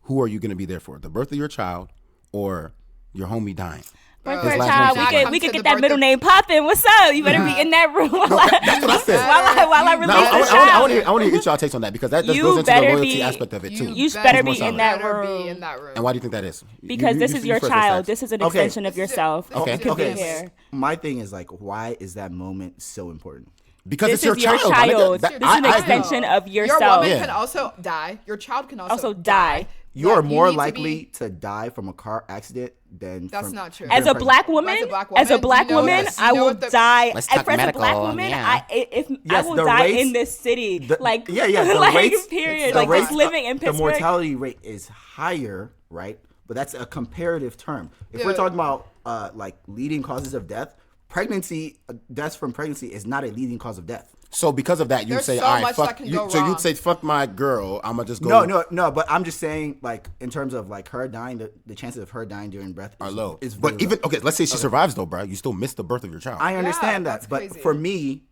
who are you going to be there for? The birth of your child or your homie dying? Birth His for a last child, name's we Come could to get the that birth middle of- name popping. What's up? You better be in that room while That's what I said. I release the child. I want to hear y'all takes on that because that just You goes into the better loyalty be- aspect of it too. You better Who's be more in solid? that Better room. be in that room. And why do you think that is? Because this is your first, child. RaeStxx. This is an Okay. extension of yourself. Okay. You could be okay. here. My thing is like, why is that moment so important? Because This it's is your child. my nigga. child. That- This is an I- extension of Your yourself. woman Yeah. can also die. Your child can Also also die. You are Like, more need to likely be- to die from a car accident than That's from not true. As a during black pregnancy. woman, As a black woman, woman, you know I will what the- die. Let's As talk a black medical, woman, yeah. I Yes, will the die rates- in this city. The- Like yeah, the like rates, period. the Like rates, just living in the Pittsburgh. mortality rate is higher, right? But that's a comparative term. If we're Yeah. talking about like leading causes of death, pregnancy, deaths from pregnancy is not a leading cause of death. So because of that, you There's say, so all right, much fuck. that can go So wrong. you'd say, fuck my girl. I'm gonna just go. No. But I'm just saying, like in terms of like her dying, the chances of her dying during birth are low. Is But very even low. okay, let's say she survives though, bro. You still miss the birth of your child. I understand that's that, but crazy. for me,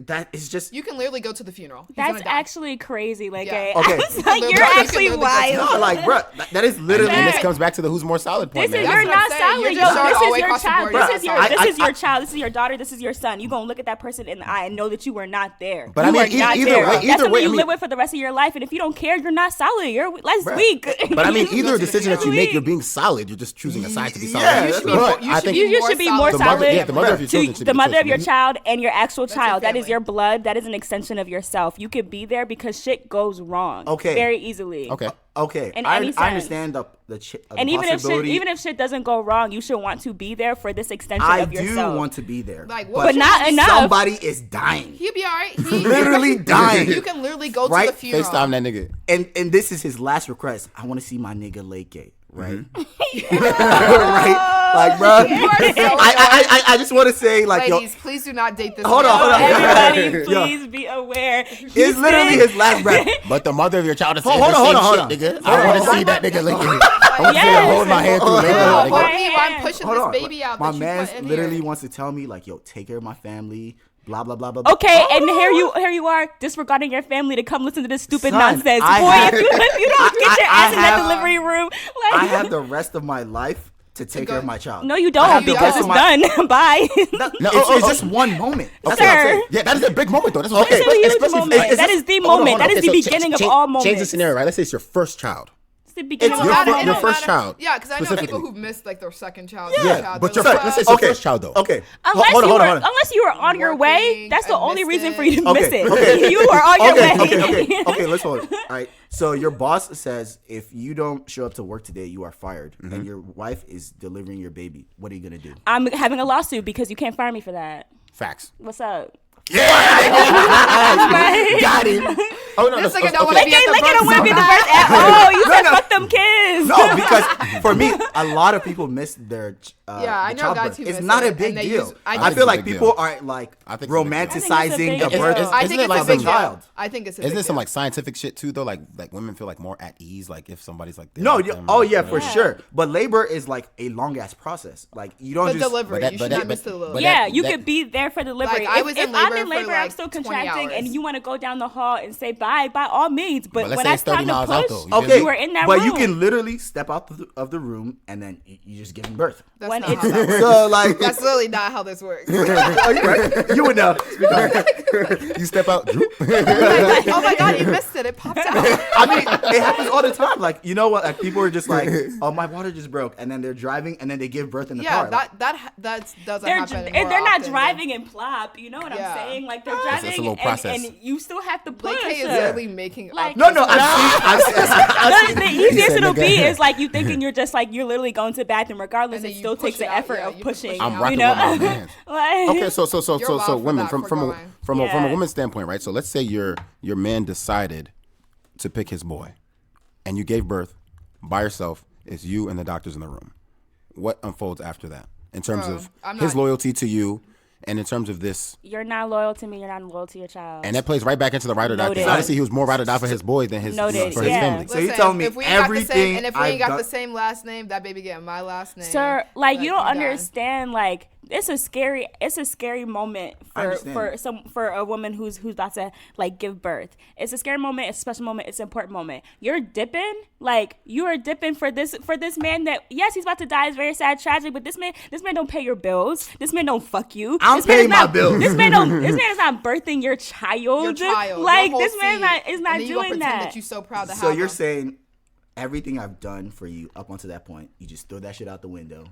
that is just You can literally go to the funeral. He's That's gonna die. actually crazy. Like, Yeah. Okay. like, you're You can actually literally go to- wild. no, like, bro, that is literally. and this comes back to the who's more solid point, This is man. you're what I'm not saying. solid. You're Yo, just showing this all is way your across the child. board. This is your I- this I- is your I- child. This is your daughter. This is your son. You gonna look at that person in the eye and know that you were not there. But you I mean, are not either there. way- That's either something way, I you mean- live with for the rest of your life. And if you don't care, you're not solid. You're less weak. But I mean, Go either to the decision that you funeral. make, you're being solid. You're just choosing a side to be solid. Yeah, you should be But more- you I should think be You should be more the solid. mother, yeah, the mother of your to children should the be mother close of your to me. child and your actual your child. That is family. your blood. That is an extension of yourself. You could be there because shit goes wrong. Okay. Very easily. Okay. Okay, In I any sense. understand the And possibility. even if shit doesn't go wrong, you should want to be there for this extension I of do yourself. want to be there, Like, what but would you not do? enough. somebody is dying, He'll be all right. literally dying. You can literally go Right? to the funeral. FaceTime that nigga. and this is his last request. I want to see my nigga Lake Gate, right? Mm-hmm. right? Like, bro, You are so I just want to say, like, ladies, please do not date this. Hold man. on. Everybody, please be aware. it's literally his last breath. But the mother of your child is saying Hold the on, same hold on. shit, nigga. I want to see that nigga licking it. I want to see her Yes. hold my hand through labor. No, nigga. hold me while I'm pushing Hold this on. baby out. My that you man put in literally here. wants to tell me, like, yo, take care of my family. Blah blah blah blah. blah. Okay, and here you are disregarding your family to come listen to this stupid Son, nonsense. I Boy, have- if you don't get your I ass in that have- delivery room, like I have the rest of my life to take care of my child. no, you I have don't the because rest it's of my- done. Bye. No, it's just one moment. That's what I'm Sir. saying. Yeah, that is a big moment though. That's what Okay. I'm saying. It's a huge Especially- moment. is That this- is the hold on, moment. hold on. That is Okay, the so beginning of change- all moments. Change the scenario, right? Let's say it's your first child. It's the beginning It's of your all fir- moments. your first child. Yeah, because I know specifically. people who've missed like their second child. Yeah, third child. but They're your like, first, let's say it's your Okay. first child though. Okay. Unless Hold on, hold on. unless you were on your way, Working that's the and only missed reason it. for you to Okay, miss it. okay. You are on your way. Okay, let's hold it. All right. So your boss says if you don't show up to work today, you are fired, Mm-hmm. and your wife is delivering your baby. What are you gonna do? I'm having a lawsuit because you can't fire me for that. Facts. What's up? Got him. Oh no, This no, nigga don't okay. wanna be at the Like, don't want to be the birth first at all. You said fuck them kids. No, because for me, a lot of people miss their Yeah, I the know guys childbirth. who It's miss not it, a and big they deal. use- I I feel think like it's a big people deal. are like I think it's a big deal. romanticizing the deal. birth. Isn't I it think it's like a big some- deal. child? I think it's a Isn't big there some deal. like scientific shit too though? Like women feel like more at ease, like if somebody's like there No, with you, them oh or yeah, for whatever. sure. But labor is like a long ass process. Like you don't The just delivery. But that- You but should that- not miss but- the delivery. but Yeah, that- you that- could be there for delivery. Like, I if was if in I'm labor in labor, for, I'm like, still 20 contracting, and hours. you want to go down the hall and say bye, by all means. But let's when say it's it's 30 time to miles out, push, though. You okay. you were in that but room. you can literally step out of the room and then you just giving birth. That's When not it's- how that works. So like, That's literally not how this works. oh, you're right. You would know. You step out. droop. Oh my god, you missed it. It popped out. I mean, it happens all the time. Like, you know what? Like, people are just like, "Oh, my water just broke," and then they're driving, and then they give birth in the Yeah, car. that doesn't they're happen. they're more not often driving and plop. You know what Yeah. I'm saying? Like they're It's a driving little process. and you still have to than- push. Like, Kay is Yeah. literally making Like- up No, this no, I've seen. The easiest said, it'll nigga. be is like you thinking you're just like you're literally going to the bathroom regardless. And then It you still push takes it the out. effort Yeah, of you push pushing. it I'm out. rocking You know? with my hands. Like- Okay, so You're wild for women that, from for a going. from a Yeah. woman's standpoint, right? So let's say your man decided to pick his boy, and you gave birth by yourself. It's you and the doctors in the room. What unfolds after that in terms Bro, of I'm his not- loyalty to you, and in terms of this? You're not loyal to me. You're not loyal to your child. And that plays right back into the ride or die thing. Noted. Honestly, he was more ride or die for his boy than his Noted, for his yeah. family. So you telling me if we ain't got the everything same, and if we I've ain't got done- the same last name, that baby getting my last name. Sir, like you don't we done. understand. Like it's a scary moment I understand. for a woman who's about to like give birth. It's a scary moment. It's a special moment. It's an important moment. You're dipping, like you are dipping for this man that yes, he's about to die. It's very sad, tragic. But this man don't pay your bills. This man don't fuck you. I'm This man paying is my not- bills. This man is not birthing your child. Your child, Like your whole this man seed. is not and then you gonna doing pretend that. you're so proud to So have you're him. saying everything I've done for you up until that point, you just throw that shit out the window.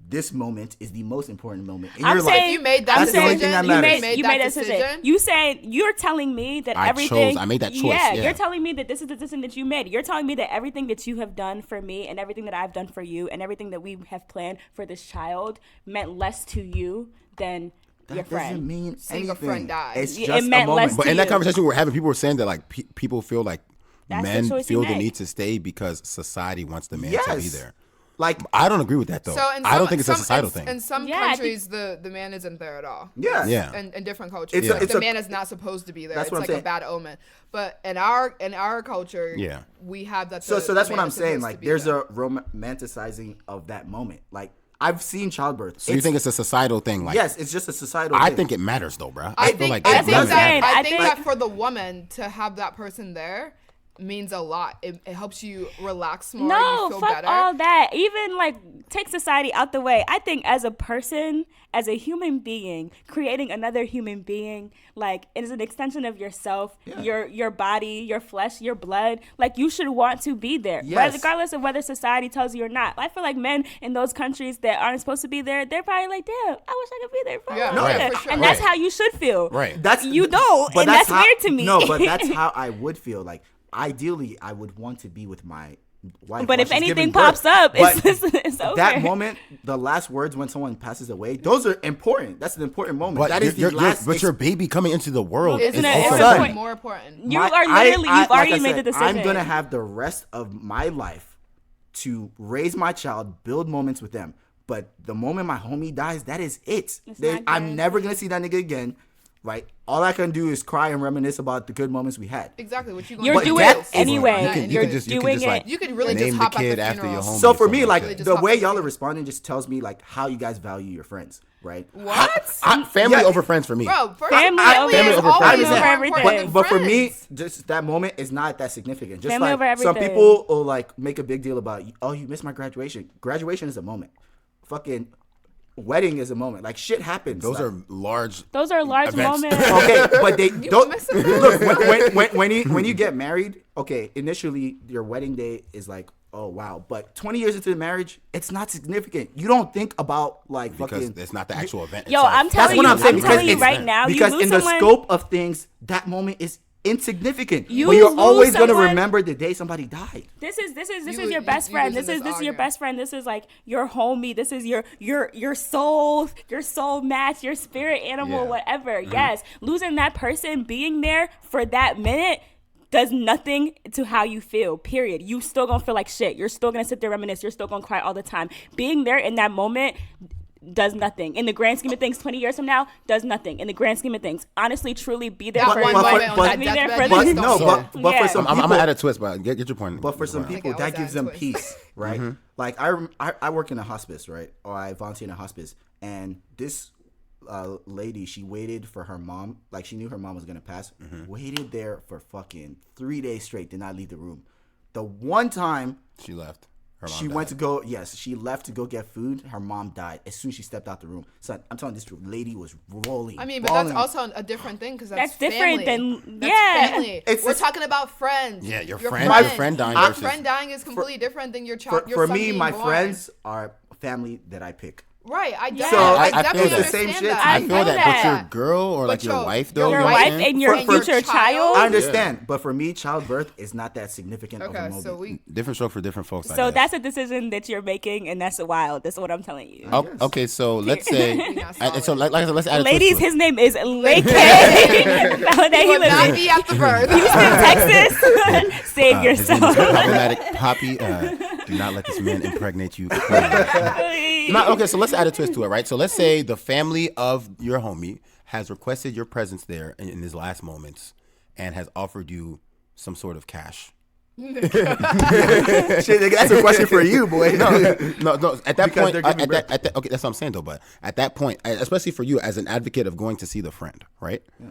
This moment is the most important moment in I'm your saying life. You made that That's the only decision. thing that You matters. made You that made that decision. You said you're telling me that I everything. chose. I made that choice, Yeah, yeah. you're telling me that this is the decision that you made. You're telling me that everything that you have done for me and everything that I've done for you and everything that we have planned for this child meant less to you than your That friend. doesn't mean Seeing a anything. friend die. It's It just a meant less moment. But to in that you. conversation we were having, people were saying that like people feel like That's the men choice you feel the make. need to stay because society wants the man to be Yes. there. Like, I don't agree with that though. So in I don't some- think it's a some- societal in, thing. In some Yeah, I think- countries, the man isn't there at all. yeah. Yeah. In different cultures, It's a- the it's a- man is not supposed to be there. That's It's what I'm like saying. a bad omen. But in our culture, Yeah. we have that. So the that's man what I'm is saying. supposed Like, to be there's there. a romanticizing of that moment. Like, I've seen childbirth. So you think it's a societal thing? Like, yes, it's just a societal I thing. think it matters though, bro. I feel think, like I it think really that, matters. I I think think- that for the woman to have that person there means a lot. It helps you relax more. No, you feel fuck better. all that. Even like take society out the way. I think as a person, as a human being, creating another human being, like it is an extension of yourself, your body, your flesh, your blood. Like you should want to be there, Yes. regardless of whether society tells you or not. I feel like men in those countries that aren't supposed to be there, they're probably like, damn, I wish I could be there. For Yeah, a no, while." yeah, for sure. And that's Right. how you should feel. Right. That's You don't, but and that's how- weird to me. No, but that's how I would feel. Like, ideally, I would want to be with my wife. But while if she's anything giving birth. pops up, But it's over. that moment, the last words when someone passes away, those are important. That's an important moment. But that is your, the last. but your baby coming into the world Isn't is it? also It's Son. important. more important. You My- are literally, you've like already I made said, the decision. I'm gonna have the rest of my life to raise my child, build moments with them. But the moment my homie dies, that is it. not I'm never gonna see that nigga again. Right? All I can do is cry and reminisce about the good moments we had. Exactly. What you You're gonna doing do? it anyway. You can just like You could really name just the hop at kid the after your funeral. homie. So or for me, something like that. just the hop way at the y'all are funeral. responding just tells me like how you guys value your friends, right? What? Family Yeah. over friends for me. Bro, first Family is over always friends. more Over important everything. than But for me, friends. just that moment is not that significant. Just Family like over some everything. people will like make a big deal about, oh, you missed my graduation. Graduation is a moment. Fucking wedding is a moment. Like shit happens. Those like, are large. Those are large Events. moments. okay, but they don't miss it? look when you get married. Okay, initially your wedding day is like, oh wow, but 20 years into the marriage, it's not significant. You don't think about like Because fucking. it's not the actual event. Yo, itself. I'm telling That's what you, I'm saying. I'm telling because you it's- right now, because you lose in the someone, scope of things, that moment is insignificant. You but you're lose always gonna someone- remember the day somebody died. This is You- your best you friend. losing This is this your argument. best friend. This is like your homie. This is your soul match, your spirit animal, Yeah. whatever. Yes, losing that person, being there for that minute does nothing to how you feel. Period. You still gonna feel like shit. You're still gonna sit there reminisce. You're still gonna cry all the time. Being there in that moment does nothing. In the grand scheme of things, 20 years from now, does nothing. In the grand scheme of things, honestly, truly be there That for one but- moment on but- that be there deathbed, for you the- just No, don't but Yeah. for some I'm people, gonna add a twist, but get your point. but for some people, Okay, that always gives add them twist. peace, right? Like I work in a hospice, right? Or I volunteer in a hospice, and this lady, she waited for her mom. Like she knew her mom was gonna pass. Waited there for fucking 3 days straight. Did not leave the room. The one time She left. Her mom she died. went to go, yes, she left to go get food. Her mom died as soon as she stepped out the room. So I'm telling you, this lady was rolling. I mean, but bawling. that's also a different thing because That's that's different family. than- That's yeah. family. It's We're just- talking about friends. Yeah, your Your friend. My Your friend dying Your versus. friend dying is completely different than your for, child. Your for son me, being my born. friends are family that I pick. Right. I Yeah. definitely, So, I I feel definitely that. understand It's the same shit. that. I I feel know that, that. but your girl or like But your your- wife though. your your you know what wife I'm saying? and your For- future child? child. I understand, but for me, childbirth is not that significant of a Okay, moment. so we. Different stroke for different folks. I So guess. that's a decision that you're making, and that's wild. That's what I'm telling you. Oh, okay, so let's say, not and so solid. like I said, let's add a Ladies, twist to it. his name is Lake. Now that he Would lives not in be at the birth. Houston, Texas. Save His name is yourself. Problematic Papi. Do not let this man impregnate you. Okay, so let's add a twist to it, right? So let's say the family of your homie has requested your presence there in his last moments and has offered you some sort of cash. Shit, nigga, that's a question for you, boy. No. At that Because point, they're giving birth. okay, that's what I'm saying though. But at that point, especially for you as an advocate of going to see the friend, right? Yeah.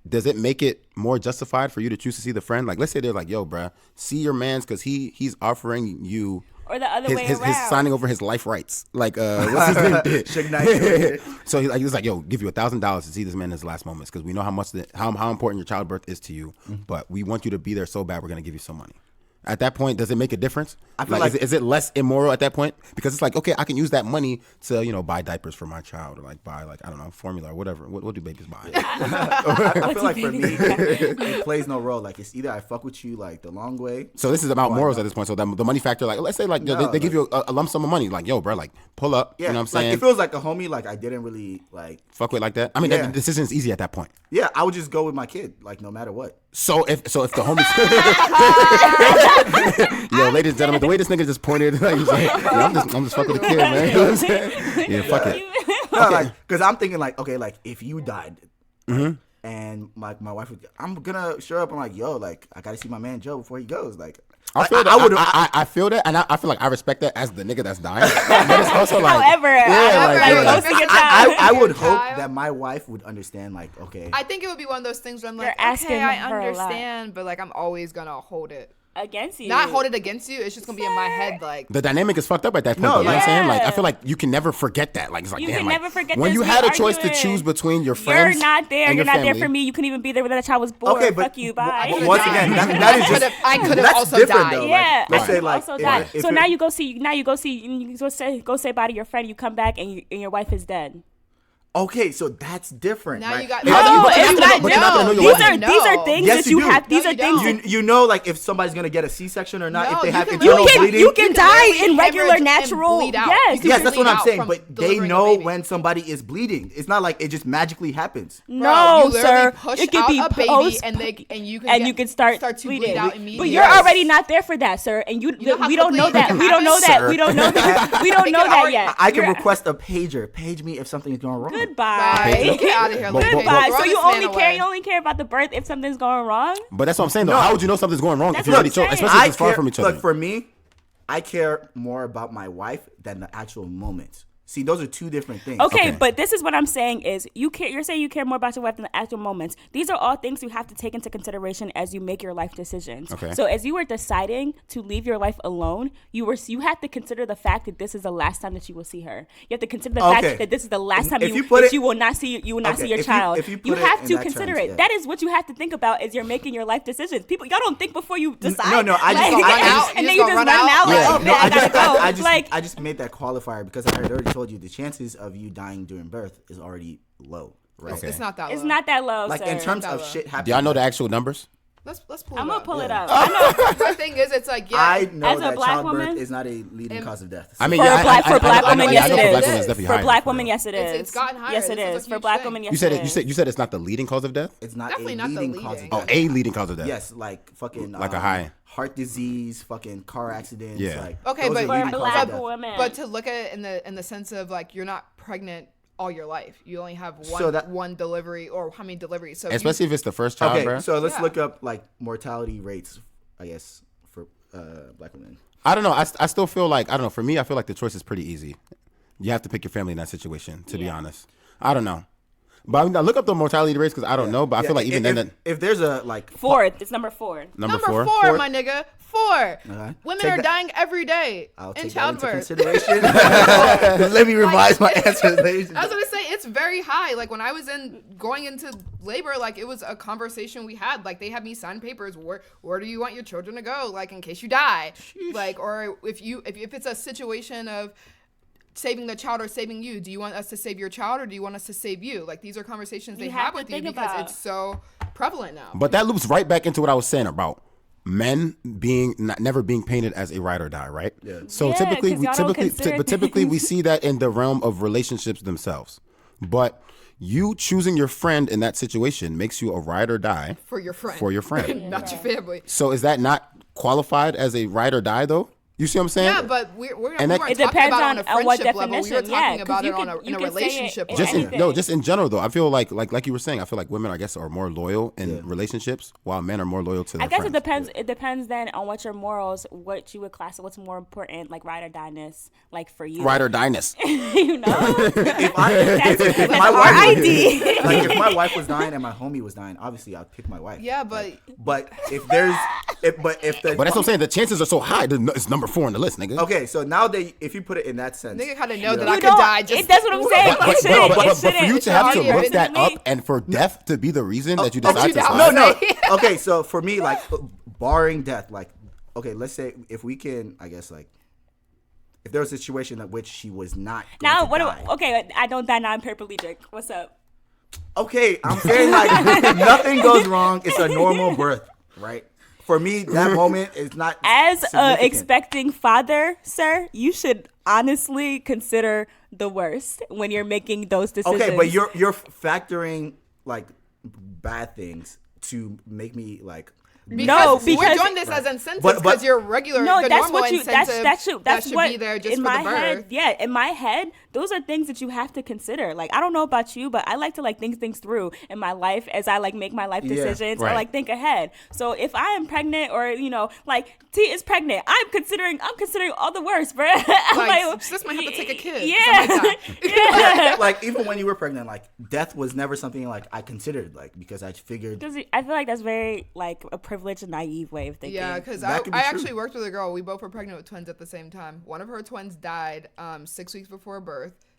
Does it make it more justified for you to choose to see the friend? Like, let's say they're like, "Yo, bruh, see your man's because he's offering you." Or the other way his around. signing over his life rights. Like, what's his name? Suge Knight. So he's like, yo, give you $1,000 to see this man in his last moments because we know how much how important your childbirth is to you, but we want you to be there so bad we're gonna give you some money. At that point, does it make a difference? I feel like like- is it less immoral at that point? Because it's like, okay, I can use that money to buy diapers for my child or like buy like I don't know formula or whatever. What do babies buy? I feel like for me, it plays no role. Like it's either I fuck with you like the long way. So this is about morals at this point. So the money factor, like let's say like No, they give you a lump sum of money, like yo, bro, like pull up. Yeah, You know what I'm saying? Like it feels like a homie. Like I didn't really like. Fuck with like that. I mean, Yeah. that decision is easy at that point. Yeah, I would just go with my kid. Like no matter what. So if the homie, yo, ladies and gentlemen, the way this nigga just pointed, like, he's like, yo, I'm just fucking with the kid, man. You know what I'm saying? Yeah, fuck it. No, like because I'm thinking like okay, like if you died. And my wife would, I'm gonna show up. I'm like, yo, like I gotta see my man Joe before he goes. Like I feel that. I feel that, and I feel like I respect that as the nigga that's dying. But it's also like, However, go see your child. I would Your hope child. that my wife would understand. Like, okay, I think it would be one of those things where I'm You're like, asking okay, I her a lot. understand, but like I'm always gonna hold it. Against you. Not hold it against you. It's just gonna be in my head, like. the dynamic is fucked up at that point. No, though, you know what I'm saying? Like, I yeah. feel like you can never forget that. Like, it's like, You damn, can like, never forget when this. you We had a choice to arguing. choose between your friends, You're not there. and You're your not there family. for me. You couldn't even be there when that child was born. okay, but Fuck you. Bye. once again, that is just I could have that's also different died. though. Like, Yeah, let's say I like also if- died. if So it- now you go say, go say bye to your friend. You come back and your wife is dead. Okay, so that's different. Now right? you got No, it's not. but you're not gonna know your These wife. are things Yes, that you you do. have. These No, are you things. don't. You know, like if somebody's gonna get a C-section or not, No, if they you have can internal literally- bleeding. You can die in hemorrhage regular and natural. bleed out. Yes. You can Yes, that's what bleed I'm out saying. from But they delivering a know baby. when somebody is bleeding. It's not like it just magically happens. No, you literally sir. push It could out be a baby post, and you can and you can start to bleeding. bleed out But immediately. you're Yes. already not there for that, sir. And know how we don't know quickly that. it We don't know happens? that. We don't know that. We don't It know can that already- yet. I can You're- request a pager. Page me if something is going wrong. Goodbye. Get out of here. But- Look, Goodbye. throw So this you man only away. care about the birth if something's going wrong. But that's what I'm saying though. No. How would you know something's going wrong That's if you what already I'm chose, saying. especially if I it's far care, from each other? look, for me, I care more about my wife than the actual moment. See, those are two different things. Okay, Okay. but this is what I'm saying is you care. You're saying you care more about your wife than the actual moments. These are all things you have to take into consideration as you make your life decisions. Okay. So as you were deciding to leave your life alone, you have to consider the fact that this is the last time that you will see her. You have to consider the Okay. fact that this is the last time If you put it- you will not see your Okay, child. if you put you it have in to that consider terms, it. yeah. That is what you have to think about as you're making your life decisions. People, y'all don't think before you decide. No, I just- Like, I just- and you then just you gonna just run run out? out like, Yeah. oh man, I gotta go. I just made that qualifier because I had already told you the chances of you dying during birth is already low, right? Okay. It's not that low. It's not that low, Like sir. in terms That of low. shit happening. Do y'all know the actual numbers? Let's pull I'm it gonna up. pull it Yeah. up. I know. The thing is, it's like, yeah. I know As a that black childbirth woman- is not a leading cause of death. I mean, For yeah, black women, I know yes, for it black is. women, it's definitely For higher. black women, yes, it is. It's gotten higher. Yes, it This is is. a For huge black thing. women, yes, You said it it. is. You said it's not the leading cause of death. It's not Definitely a not the leading cause leading. of Oh, death. a leading cause of death. Yes, like fucking Like a high. heart disease, fucking car accidents. Yeah. Like, Okay, those but are For leading causes black of death. women. But to look at it in the sense of like you're not pregnant all your life. You only have So that- one delivery or how many deliveries. So Especially if it's the first child, Okay, bro. so let's Yeah. look up like mortality rates, I guess, for black women. I don't know. I still feel like, I don't know. For me, I feel like the choice is pretty easy. You have to pick your family in that situation, to be honest. I don't know. But I mean, I look up the mortality rates because I don't know. But I feel like even if there's a like Fourth. It's number 4. number Number 4, Four. my nigga. 4. Okay. Women Take are that- dying every day I'll in take that into childbirth. consideration. Let me revise my answer, ladies. I was gonna say it's very high. Like when I was going into labor, like it was a conversation we had. Like they had me sign papers. Where do you want your children to go? Like in case you die. Like or if it's a situation of saving the child or saving you, do you want us to save your child or do you want us to save you? Like these are conversations they You have have to with you think because about. it's so prevalent now. But that loops right back into what I was saying about men never being painted as a ride or die, right? Yeah. So Yeah, typically, 'cause y'all don't consider but typically we things. see that in the realm of relationships themselves. But you choosing your friend in that situation makes you a ride or die for your friend. for your friend. Not your family. So is that not qualified as a ride or die though? You see what I'm saying? Yeah, but we weren't And that- talking It depends about it on a on what friendship level. We were definition, yeah, talking 'cause about you it on could- in you a could say it relationship in just level. in, no, just in general though. I feel like you were saying, I feel like women, I guess, are more loyal in relationships, while men are more loyal to their I guess friends. it depends. It depends then on what your morals, what you would class, what's more important, like ride or die-ness, like for you. Ride or die-ness. You know, If my our wife ID. like if my wife was dying and my homie was dying, obviously I'd pick my wife. Yeah, but But if there's if But that's what I'm saying. The chances are so high. It's number 4 on the list, nigga. Okay, so now if you put it in that sense, nigga kind of know that know. I You could don't- die. Just that's what I'm saying. But, It shouldn't. but It for you shouldn't. to have to already look written that to me. up and for death to be the reason that you but decide you to don't suicide. no. say. Okay, so for me, like barring death, like okay, let's say if we can, I guess like if there was a situation in which she was not going Now, to what? die. Okay, I don't die now. I'm paraplegic. What's up? Okay, I'm saying like nothing goes wrong. It's a normal birth, right? For me, that moment is not As a significant. expecting father, sir, you should honestly consider the worst when you're making those decisions. Okay, but you're factoring like bad things to make me like No, we're because- doing this as incentives But- because you're regular. No, the that's normal what you. That's incentive that's that should what be there just in for my the birth. head. Yeah, in my head, those are things that you have to consider. Like I don't know about you, but I like to like think things through in my life as I like make my life Yeah, decisions right. or like think ahead. So if I am pregnant or like T is pregnant, I'm considering all the worst, bro. Like, sis might have to take a kid. Yeah, Something like that. yeah. like even when you were pregnant, like death was never something like I considered, like because I figured I feel like that's very like a privileged and naive way of thinking. Yeah, because That I could be actually true. worked with a girl. We both were pregnant with twins at the same time. One of her twins died 6 weeks before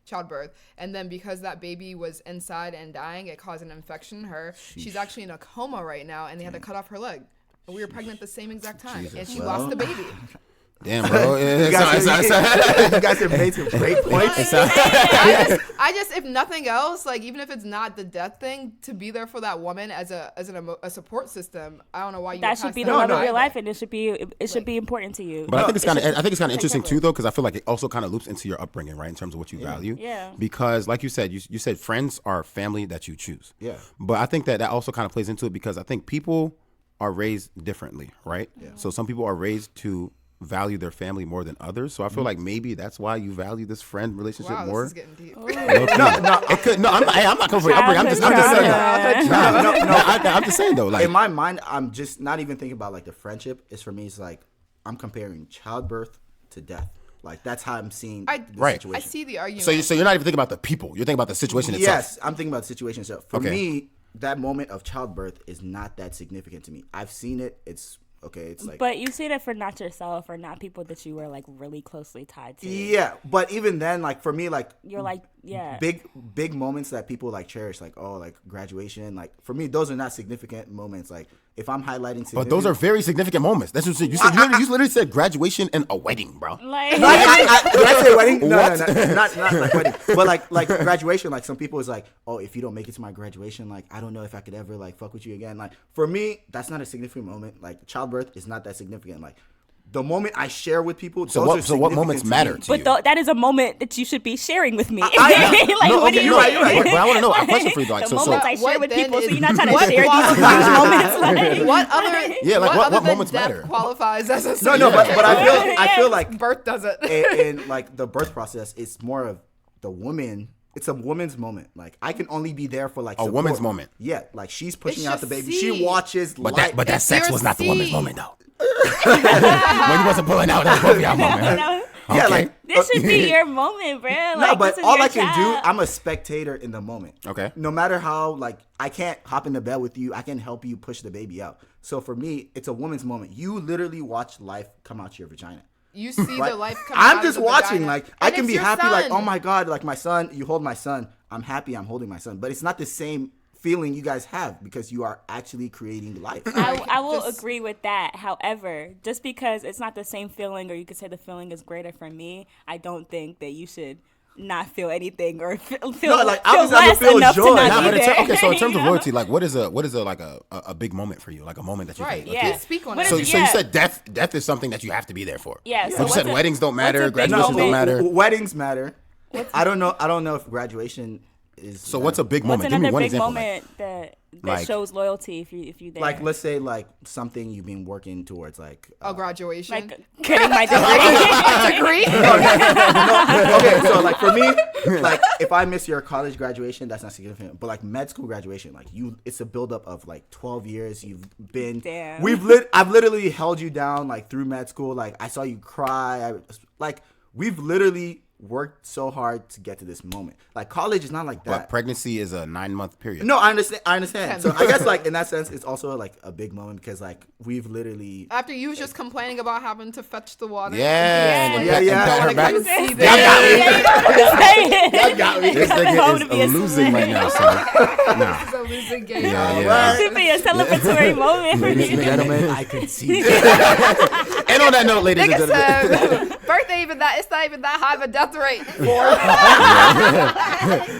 childbirth, and then because that baby was inside and dying, it caused an infection in her. She's actually in a coma right now, and they had to cut off her leg. And we were pregnant at the same exact time, and she lost the baby. Damn, bro. You guys have made some great points. I just, if nothing else, like even if it's not the death thing, to be there for that woman as a support system, I don't know why you. That should be the love of your life, and it should be important to you. But I think it's kind of interesting too, though, because I feel like it also kind of loops into your upbringing, right, in terms of what you value. Yeah. Because, like you said, you said friends are family that you choose. Yeah. But I think that also kind of plays into it because I think people are raised differently, right? Yeah. So some people are raised to value their family more than others. So I feel like maybe that's why you value this friend relationship more. This is getting deep. I'm not coming for you. I'm just saying. I'm just saying though. Like in my mind, I'm just not even thinking about like the friendship. It's for me. It's like I'm comparing childbirth to death. Like that's how I'm seeing the situation. I see the argument. So you're not even thinking about the people. You're thinking about the situation itself. Yes, I'm thinking about the situation itself. For me, that moment of childbirth is not that significant to me. I've seen it. It's like. But you see that for not yourself or not people that you were like really closely tied to. Yeah, but even then, like for me, like you're like big moments that people like cherish, like like graduation. Like for me, those are not significant moments. Like if I'm highlighting, but those are very significant moments. That's what you said. You literally said graduation and a wedding, bro. Like, did I say wedding? No, not like wedding. But like graduation. Like some people is like, oh, if you don't make it to my graduation, like I don't know if I could ever like fuck with you again. Like for me, that's not a significant moment. Like childbirth is not that significant. Like the moment I share with people, so what moments matter to you? But that is a moment that you should be sharing with me. You're right. But I want to know a question for you. Like, the moments I share with people, so you're not trying to what share these huge moments. Like, what moments death matter? qualifies as a No, but I feel like birth doesn't. And like the birth process, it's more of the woman. It's a woman's moment. Like I can only be there for like support. A woman's moment. Yeah, like she's pushing out the baby. She watches. But that sex was not the woman's moment though. When you wasn't pulling out, that was both y'all moment. Yeah, like this should be your moment, bro. Like, no, but all I can child. do, I'm a spectator in the moment. Okay. No matter how, like, I can't hop in the bed with you. I can help you push the baby out. So for me, it's a woman's moment. You literally watch life come out your vagina. You see the life come I'm out just of the watching. vagina. Like I And can it's be your happy. son. Like oh my god, like my son. You hold my son. I'm happy. I'm holding my son. But it's not the same feeling you guys have because you are actually creating life. I will agree with that. However, just because it's not the same feeling, or you could say the feeling is greater for me, I don't think that you should not feel anything or feel like feel obviously I less feel enough joy. to not Nah, be but there. okay, so in terms of loyalty, like what is a big moment for you? Like a moment that you Right, think, yeah. okay. Speak on What it. So is- you said death is something that you have to be there for. Yeah, so But you said what's a- weddings don't matter, what's a big graduations don't moment? matter. Weddings matter. I don't know if graduation is. So what's a big What's moment? Give me another one big example. moment that like- shows loyalty if you there? like let's say like something you've been working towards like A graduation. like getting my degree. okay, so like for me, like if I miss your college graduation, that's not significant. But like med school graduation, like it's a buildup of like 12 years. You've been, Damn. I've literally held you down like through med school. Like I saw you cry. We've literally worked so hard to get to this moment. Like college is not like that. But pregnancy is a 9-month period. No, I understand. So I guess like in that sense, it's also like a big moment because like we've literally. After you was just complaining about having to fetch the water. Yeah. Yeah. Pat her back. See That got me. This nigga is losing right now, son. Nah. It's a losing game. Yeah. It should be a celebratory moment for Ladies and you. gentlemen, I can see. And on that note, ladies and Nigga gentlemen. said, birthday even that, it's not even that high of a death rate.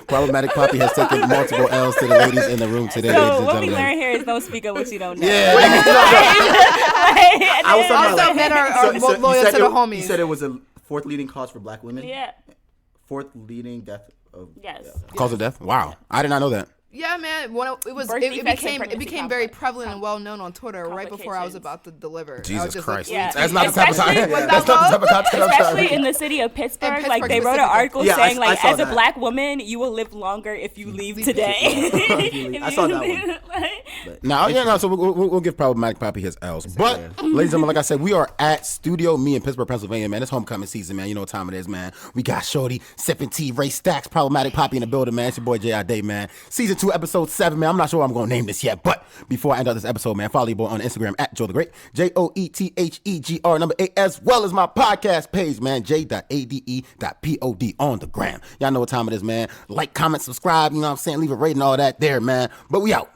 Problematic Papi has taken multiple L's to the ladies in the room today, ladies So and what we gentlemen. learn here is don't speak of what you don't know. Yeah. I was talking about Also, men are you more loyal said to the it- homies. You said it was a fourth leading cause for black women. Yeah. Fourth leading death of. Yes. Cause of death? Wow. I did not know that. Yeah, man. When Birth defects and it pregnancy became very complex- prevalent and well known on Twitter right before I was about to deliver. I was Jesus just Christ. Like, Yeah. That's not the type of Especially time. with That's not the type of content I'm Especially trying in the city of Pittsburgh, Pittsburgh like they wrote an specifically. article Yeah, saying I like saw as a that. black woman you will live longer if you leave today. I saw that one. No, so we'll give Problematic Papi his L's. But, ladies and gentlemen, like I said, we are at Studio Me in Pittsburgh, Pennsylvania, man. It's homecoming season, man. You know what time it is, man. We got Shorty, sipping tea, RaeStxx, Problematic Papi in the building, man. It's your boy, J.I. Day, man. Season 2, episode 7, man. I'm not sure what I'm going to name this yet, but before I end out this episode, man, follow your boy on Instagram at Joe the Great, JOETHEGR8, as well as my podcast page, man, J.ADE.POD on the gram. Y'all know what time it is, man. Like, comment, subscribe, you know what I'm saying? Leave a rating, all that there, man. But we out.